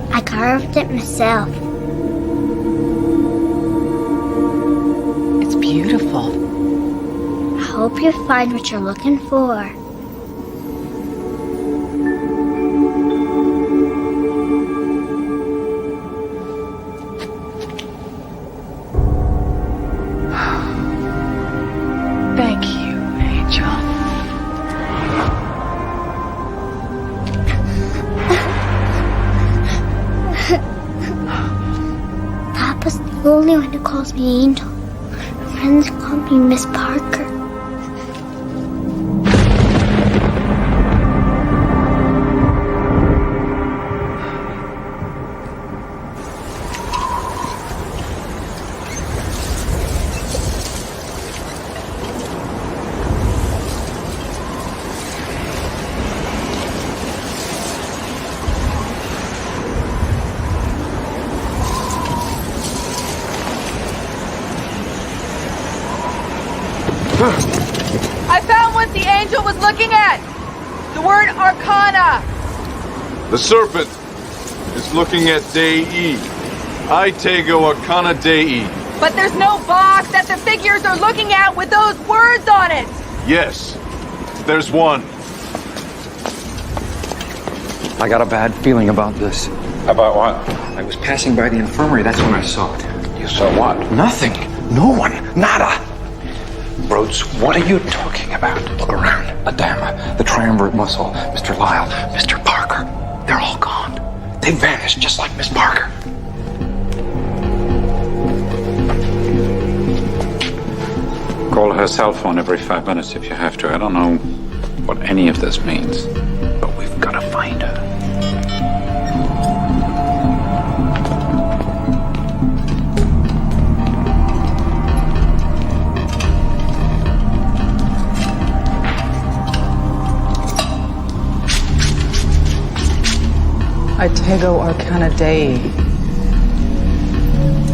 I carved it myself. It's beautiful. I hope you find what you're looking for. Thank you, Angel. Papa's the only one who calls me Angel. Friends call me Miss Parker. I found what the angel was looking at! The word Arcana! The serpent is looking at Dei. Aitego Arcana Dei. But there's no box that the figures are looking at with those words on it! Yes, there's one. I got a bad feeling about this. About what? I was passing by the infirmary, that's when I saw it. You saw what? Nothing. No one. Nada. Rhodes, what are you talking about? Look around. Adama, the triumvirate muscle, Mr. Lyle, Mr. Parker. They're all gone. They vanished just like Miss Parker. Call her cell phone every 5 minutes if you have to. I don't know what any of this means, but we've got to find her. Aitego Arcana Dei.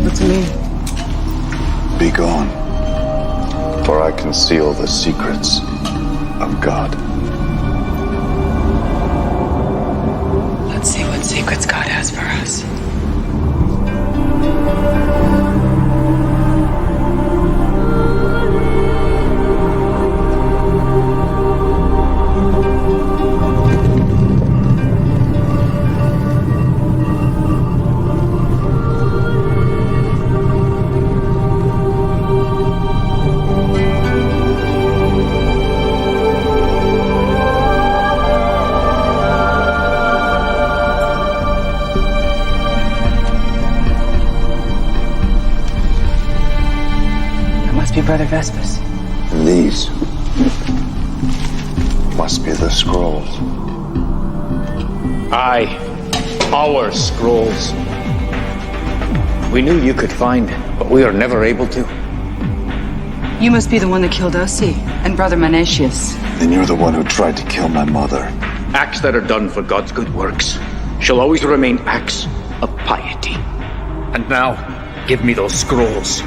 What's it mean? Be gone, for I conceal the secrets of God. Let's see what secrets God has for us. your brother Vespus. And these must be the scrolls. Aye, our scrolls. We knew you could find, but we were never able to. You must be the one that killed Osi and Brother Manetius. And you're the one who tried to kill my mother. Acts that are done for God's good works shall always remain acts of piety. And now, give me those scrolls.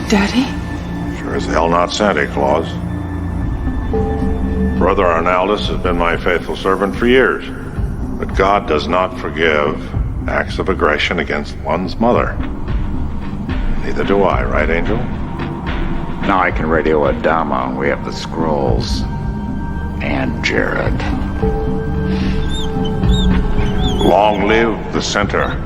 Daddy? Sure as hell not Santa Claus. Brother Arnaldus has been my faithful servant for years. But God does not forgive acts of aggression against one's mother. Neither do I, right, Angel? Now I can radio Adama. We have the scrolls. And Jared. Long live the center.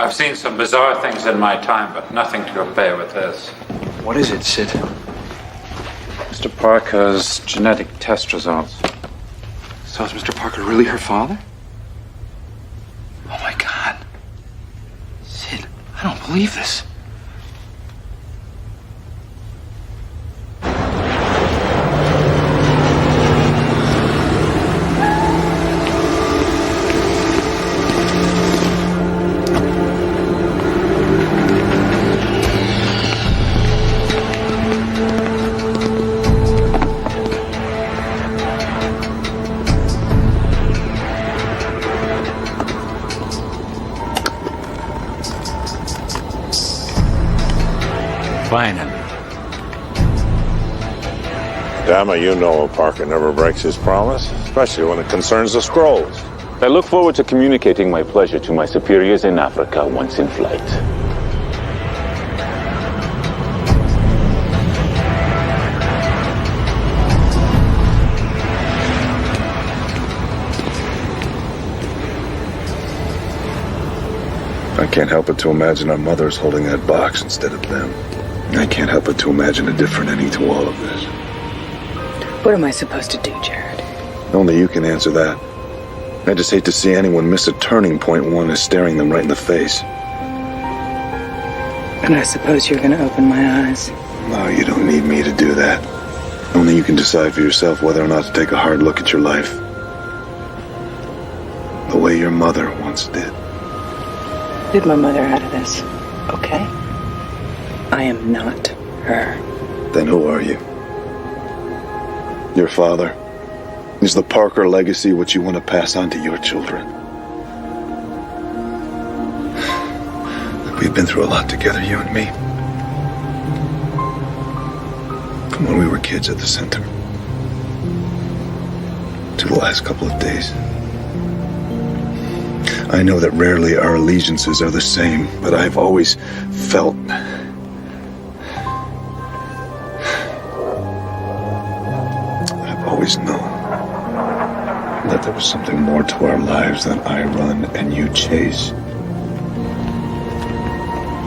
I've seen some bizarre things in my time, but nothing to compare with this. What is it, Sid? Mr. Parker's genetic test results. So is Mr. Parker really her father? Oh my God. Sid, I don't believe this. Finally. Dama, you know Parker never breaks his promise, especially when it concerns the scrolls. I look forward to communicating my pleasure to my superiors in Africa once in flight. I can't help but to imagine our mothers holding that box instead of them. I can't help but to imagine a different ending to all of this. What am I supposed to do, Jared? Only you can answer that. I just hate to see anyone miss a turning point one is staring them right in the face. And I suppose you're gonna open my eyes. No, you don't need me to do that. Only you can decide for yourself whether or not to take a hard look at your life. The way your mother once did. Did my mother out of this, okay? I am not her. Then who are you? Your father? Is the Parker legacy what you want to pass on to your children? We've been through a lot together, you and me. From when we were kids at the center to the last couple of days. I know that rarely our allegiances are the same, but I've always felt always known that there was something more to our lives than I run and you chase.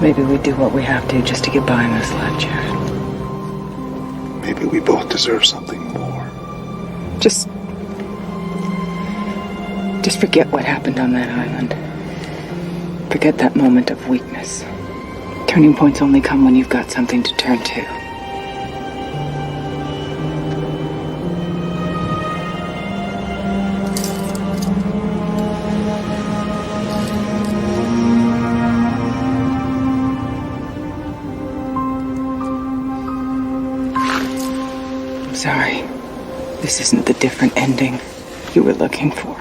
Maybe we do what we have to just to get by in this life, Jared. Maybe we both deserve something more. Just forget what happened on that island. Forget that moment of weakness. Turning points only come when you've got something to turn to. Sorry, this isn't the different ending you were looking for.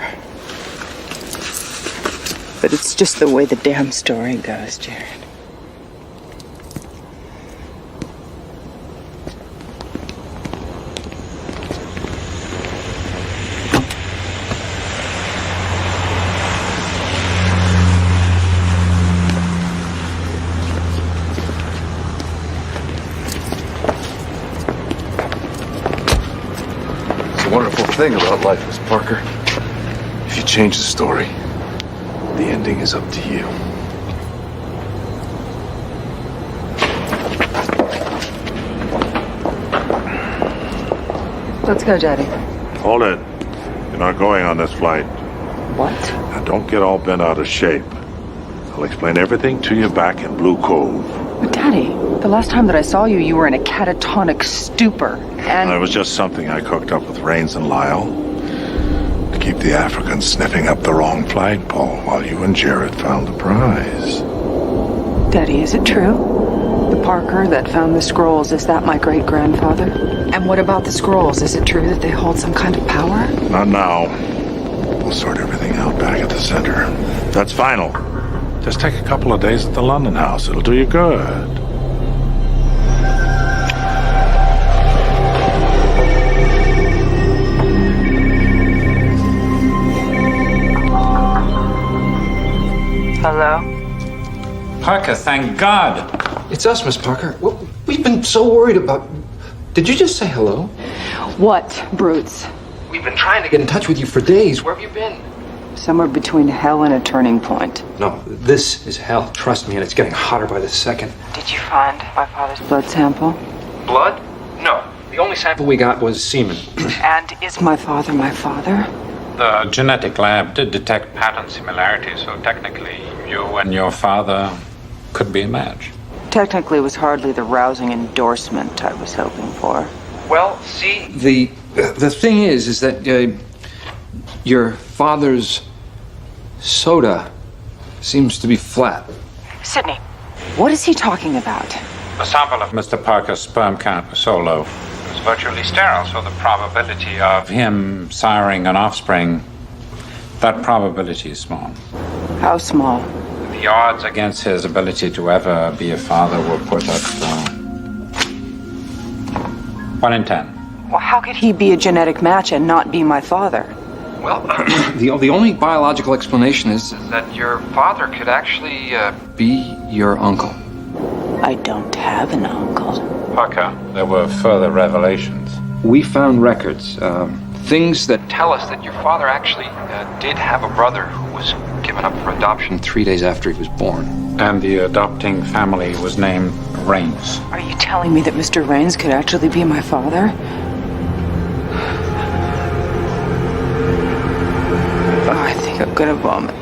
But it's just the way the damn story goes, Jared. The wonderful thing about life, Miss Parker, if you change the story, The ending is up to you. Let's go, Daddy. Hold it. You're not going on this flight. What? Now, don't get all bent out of shape. I'll explain everything to you back in Blue Cove. But Daddy, the last time that I saw you, you were in a catatonic stupor. And It was just something I cooked up with Rains and Lyle to keep the Africans sniffing up the wrong flagpole while you and Jared found the prize. Daddy, is it true? The Parker that found the scrolls, is that my great-grandfather? And what about the scrolls? Is it true that they hold some kind of power? Not now. We'll sort everything out back at the center. That's final. Just take a couple of days at the London house. It'll do you good. Hello? Parker, thank God. It's us, Miss Parker. We've been so worried about... Did you just say hello? What, brutes? We've been trying to get in touch with you for days. Where have you been? Somewhere between hell and a turning point. No, this is hell. Trust me, and it's getting hotter by the second. Did you find my father's blood sample? Blood? No. The only sample we got was semen. And is my father my father? The genetic lab did detect pattern similarities, so technically you and your father could be a match. Technically, it was hardly the rousing endorsement I was hoping for. Well, see... The thing is that your father's soda seems to be flat. Sydney, what is he talking about? The sample of Mr. Parker's sperm count was so low. It was virtually sterile, so the probability of him siring an offspring, that probability is small. How small? The odds against his ability to ever be a father were put at 1 in 10. Well, how could he be a genetic match and not be my father? Well, the only biological explanation is that your father could actually be your uncle. I don't have an uncle. Parker, there were further revelations. We found records, things that tell us that your father actually did have a brother who was given up for adoption 3 days after he was born. And the adopting family was named Rains. Are you telling me that Mr. Rains could actually be my father? Oh, I think I'm gonna vomit.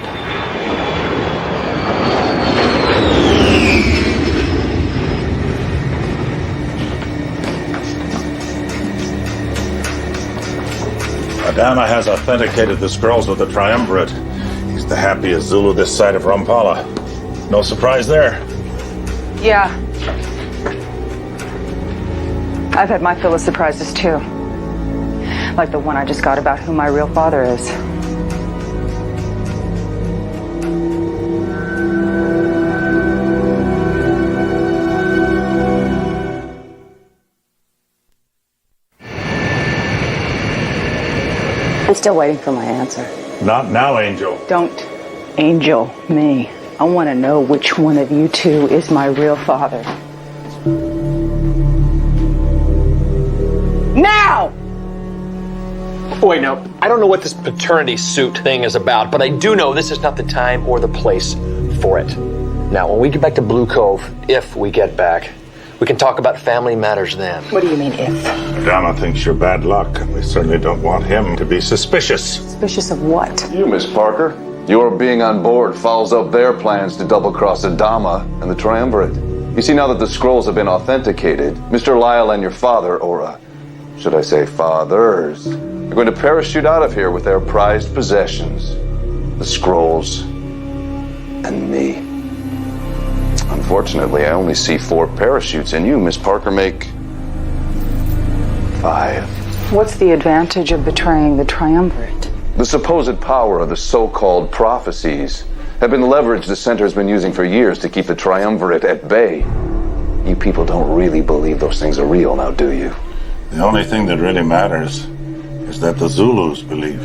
Adama has authenticated the scrolls of the Triumvirate. He's the happiest Zulu this side of Rampala. No surprise there. Yeah. I've had my fill of surprises too. Like the one I just got about who my real father is. I'm still waiting for my answer. Not now, Angel. Don't angel me. I want to know which one of you two is my real father. Now! Wait, no, I don't know what this paternity suit thing is about, but I do know this is not the time or the place for it. Now, when we get back to Blue Cove, if we get back, we can talk about family matters then. What do you mean, if? Adama thinks you're bad luck, and we certainly don't want him to be suspicious. Suspicious of what? You, Miss Parker. Your being on board follows up their plans to double-cross Adama and the Triumvirate. You see, now that the scrolls have been authenticated, Mr. Lyle and your father, or should I say fathers, are going to parachute out of here with their prized possessions. The scrolls and me. Unfortunately, I only see 4 parachutes, and you, Miss Parker, make 5. What's the advantage of betraying the Triumvirate? The supposed power of the so-called prophecies have been leveraged the Center's been using for years to keep the Triumvirate at bay. You people don't really believe those things are real now, do you? The only thing that really matters is that the Zulus believe.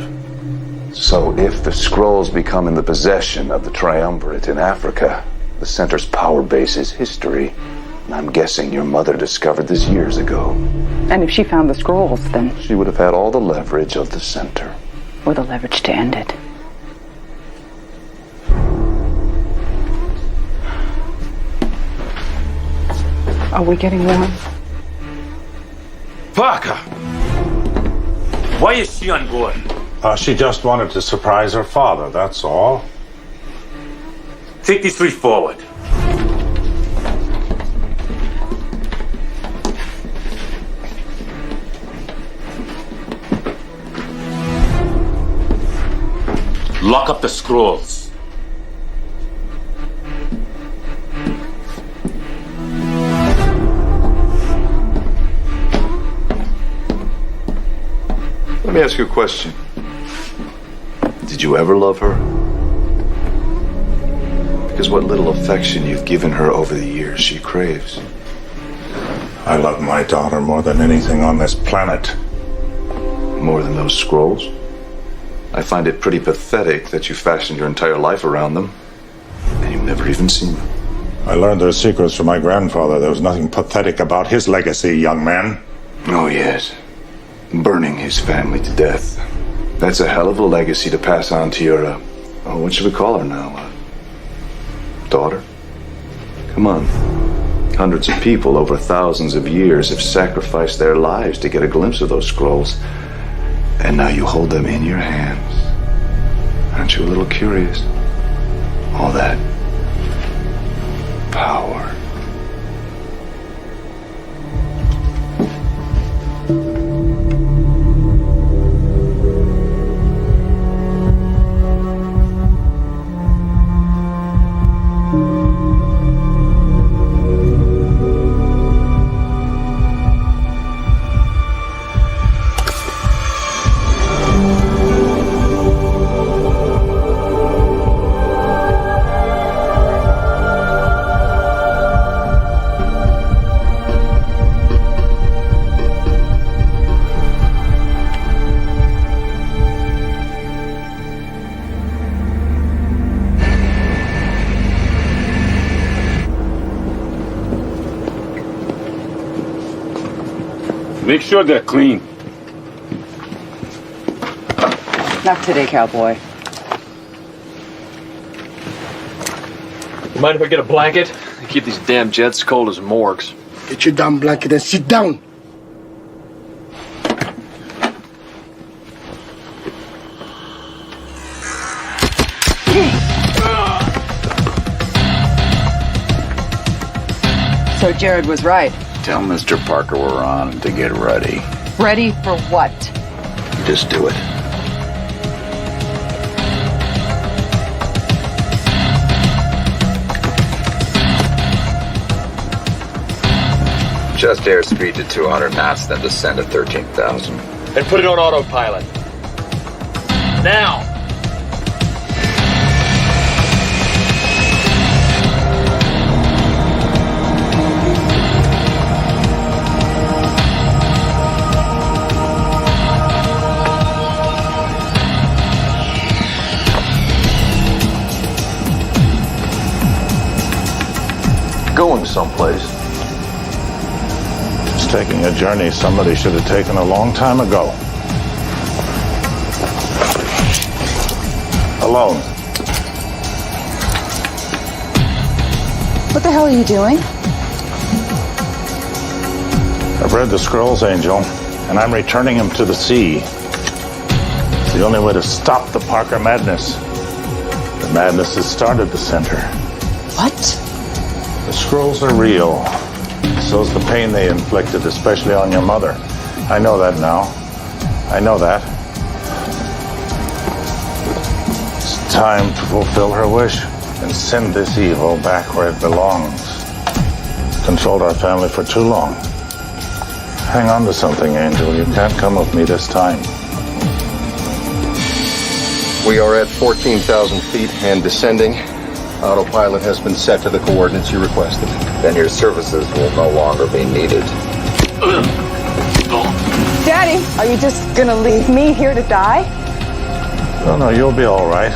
So if the scrolls become in the possession of the Triumvirate in Africa, the Center's power base is history. And I'm guessing your mother discovered this years ago. And if she found the scrolls, then... She would have had all the leverage of the Center. Or the leverage to end it. Are we getting warm? Parker! Why is she on board? She just wanted to surprise her father, that's all. Take these three forward. Lock up the scrolls. Let me ask you a question. Did you ever love her? Because what little affection you've given her over the years, she craves. I love my daughter more than anything on this planet. More than those scrolls? I find it pretty pathetic that you fashioned your entire life around them, and you've never even seen them. I learned their secrets from my grandfather. There was nothing pathetic about his legacy, young man. Oh, yes. Burning his family to death. That's a hell of a legacy to pass on to your, what should we call her now? Daughter? Come on. Hundreds of people over thousands of years have sacrificed their lives to get a glimpse of those scrolls. And now you hold them in your hands. Aren't you a little curious? All that power. Make sure they're clean. Not today, cowboy. You mind if I get a blanket? They keep these damn jets cold as morgues. Get your damn blanket and sit down. So Jared was right. Tell Mr. Parker we're on to get ready. Ready for what? Just do it. Just airspeed to 200 knots, then descend to 13,000. And put it on autopilot. Now! Going someplace. It's taking a journey somebody should have taken a long time ago. Alone. What the hell are you doing? I've read the scrolls, Angel, and I'm returning them to the sea. It's the only way to stop the Parker madness. The madness has started the center. What? The scrolls are real. So's the pain they inflicted, especially on your mother. I know that now. I know that. It's time to fulfill her wish and send this evil back where it belongs. Controlled our family for too long. Hang on to something, Angel. You can't come with me this time. We are at 14,000 feet and descending. Autopilot has been set to the coordinates you requested. Then your services will no longer be needed. Daddy, are you just gonna leave me here to die? No, you'll be all right.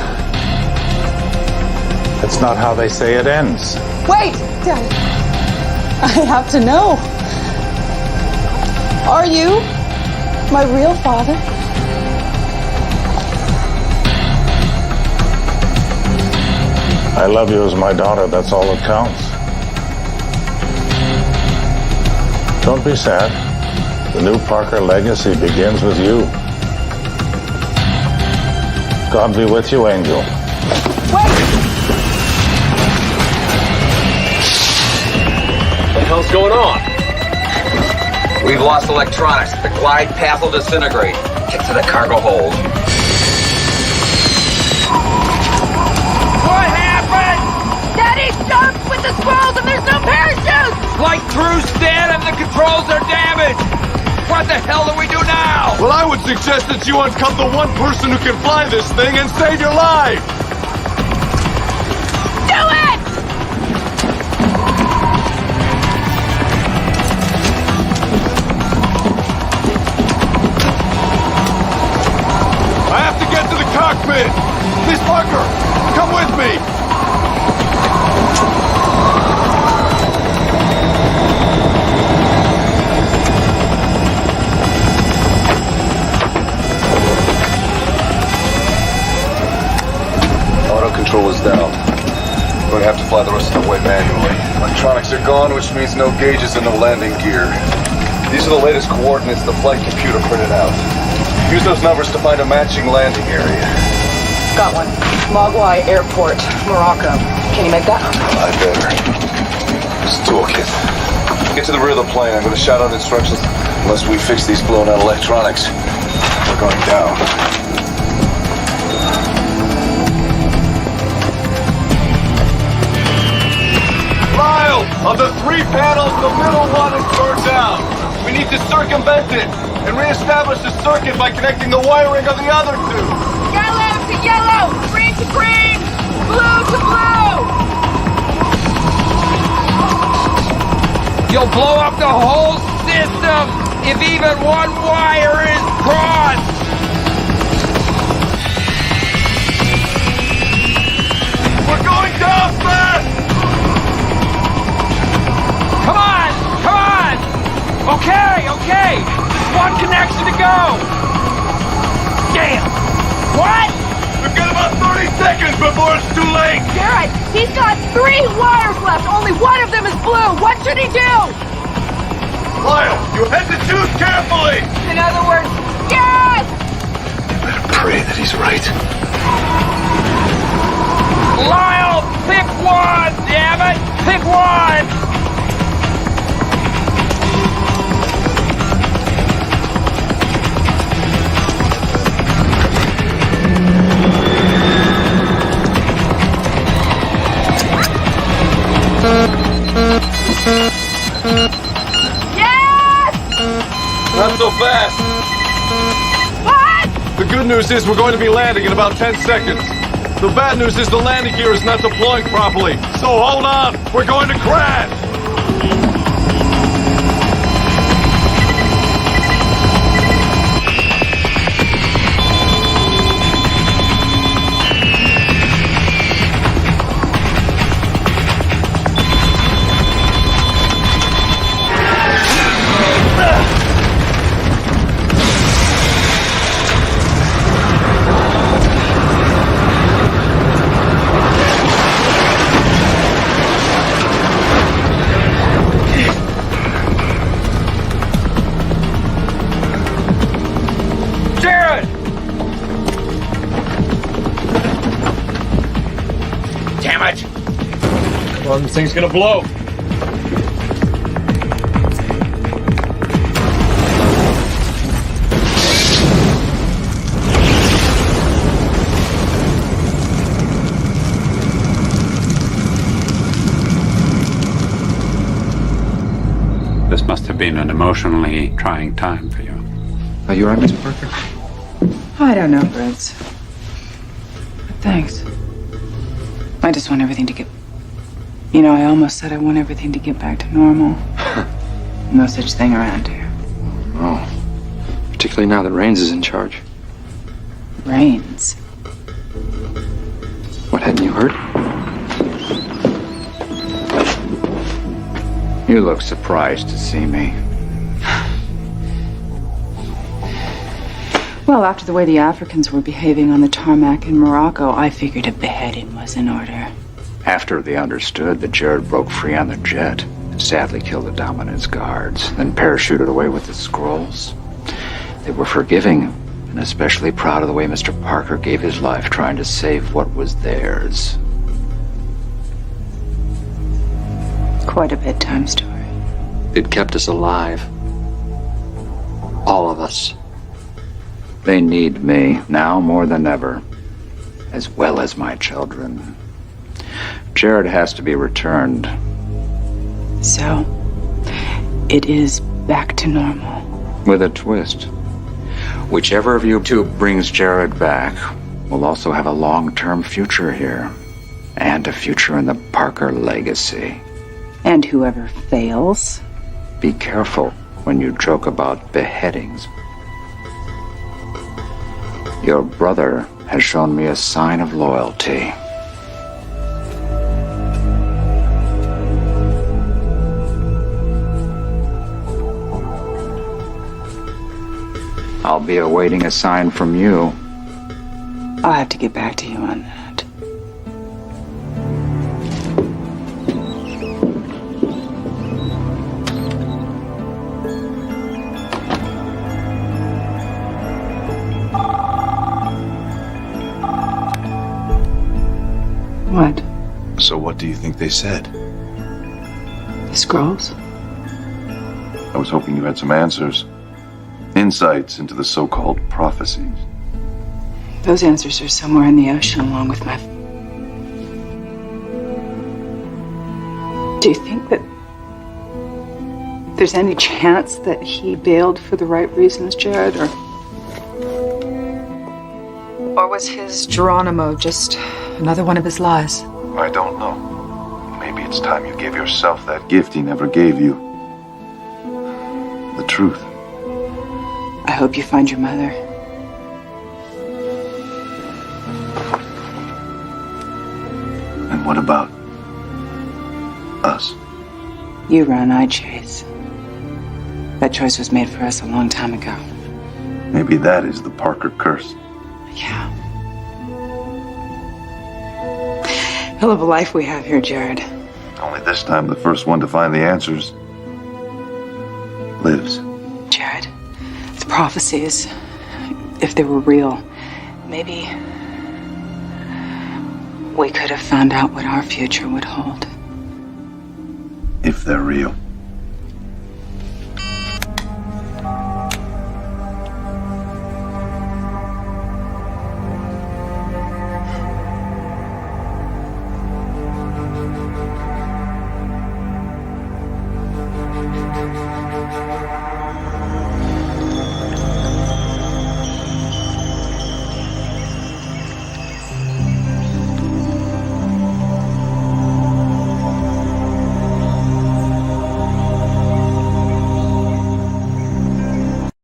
That's not how they say it ends. Wait, Daddy. I have to know. Are you my real father? I love you as my daughter. That's all that counts. Don't be sad. The new Parker legacy begins with you. God be with you, Angel. What the hell's going on? We've lost electronics. The glide path will disintegrate. Get to the cargo hold. What happened? Daddy jumped with the scrolls and there's no parachute! Like Drew's dead and the controls are damaged! What the hell do we do now? Well, I would suggest that you uncuff the one person who can fly this thing and save your life! Do it! I have to get to the cockpit! Miss Parker, come with me! Auto control is down. We're gonna have to fly the rest of the way manually. Electronics are gone, which means no gauges and no landing gear. These are the latest coordinates the flight computer printed out. Use those numbers to find a matching landing area. Got one. Mogwai Airport, Morocco. Can you make that? I better. It's a toolkit. Get to the rear of the plane. I'm gonna shout out instructions. Unless we fix these blown out electronics, we're going down. Lyle, of the 3 panels, the middle one is burned down. We need to circumvent it and reestablish the circuit by connecting the wiring of the other 2. Yellow to yellow! Green to green! Blue to blue! You'll blow up the whole system if even one wire is crossed! We're going down fast! Come on! Come on! Okay! Just one connection to go! Damn! What? We've got about 30 seconds before it's too late! Garrett, he's got 3 wires left. Only one of them is blue. What should he do? Lyle, you had to choose carefully! In other words, yes! Better pray that he's right. Lyle, pick one! Damn it! Pick one! Yes! Not so fast! What? The good news is we're going to be landing in about 10 seconds. The bad news is the landing gear is not deploying properly. So hold on, we're going to crash! Damn it! Come on, this thing's gonna blow. This must have been an emotionally trying time for you. Are you all right, Miss Parker? I don't know, Briggs. But thanks. I just want everything to get... You know, I almost said I want everything to get back to normal. No such thing around here. Oh. Particularly now that Rains is in charge. Rains? What, hadn't you heard? You look surprised to see me. Well, after the way the Africans were behaving on the tarmac in Morocco, I figured a beheading was in order. After they understood that Jared broke free on the jet, sadly killed the Dominant's guards, then parachuted away with the scrolls. They were forgiving and especially proud of the way Mr. Parker gave his life trying to save what was theirs. Quite a bedtime story. It kept us alive. All of us. They need me, now more than ever, as well as my children. Jared has to be returned. So, it is back to normal. With a twist. Whichever of you two brings Jared back will also have a long-term future here. And a future in the Parker legacy. And whoever fails? Be careful when you joke about beheadings. Your brother has shown me a sign of loyalty. I'll be awaiting a sign from you. I'll have to get back to you on that. What? So what do you think they said? The scrolls? I was hoping you had some answers. Insights into the so-called prophecies. Those answers are somewhere in the ocean along with my... Do you think that there's any chance that he bailed for the right reasons, Jared, or was his Geronimo just another one of his lies? I don't know. Maybe it's time you gave yourself that gift he never gave you. The truth. I hope you find your mother. And what about us? You run, I chase. That choice was made for us a long time ago. Maybe that is the Parker curse. Yeah. Hell of a life we have here, Jared. Only this time the first one to find the answers lives. Jared, the prophecies, if they were real, maybe we could have found out what our future would hold. If they're real.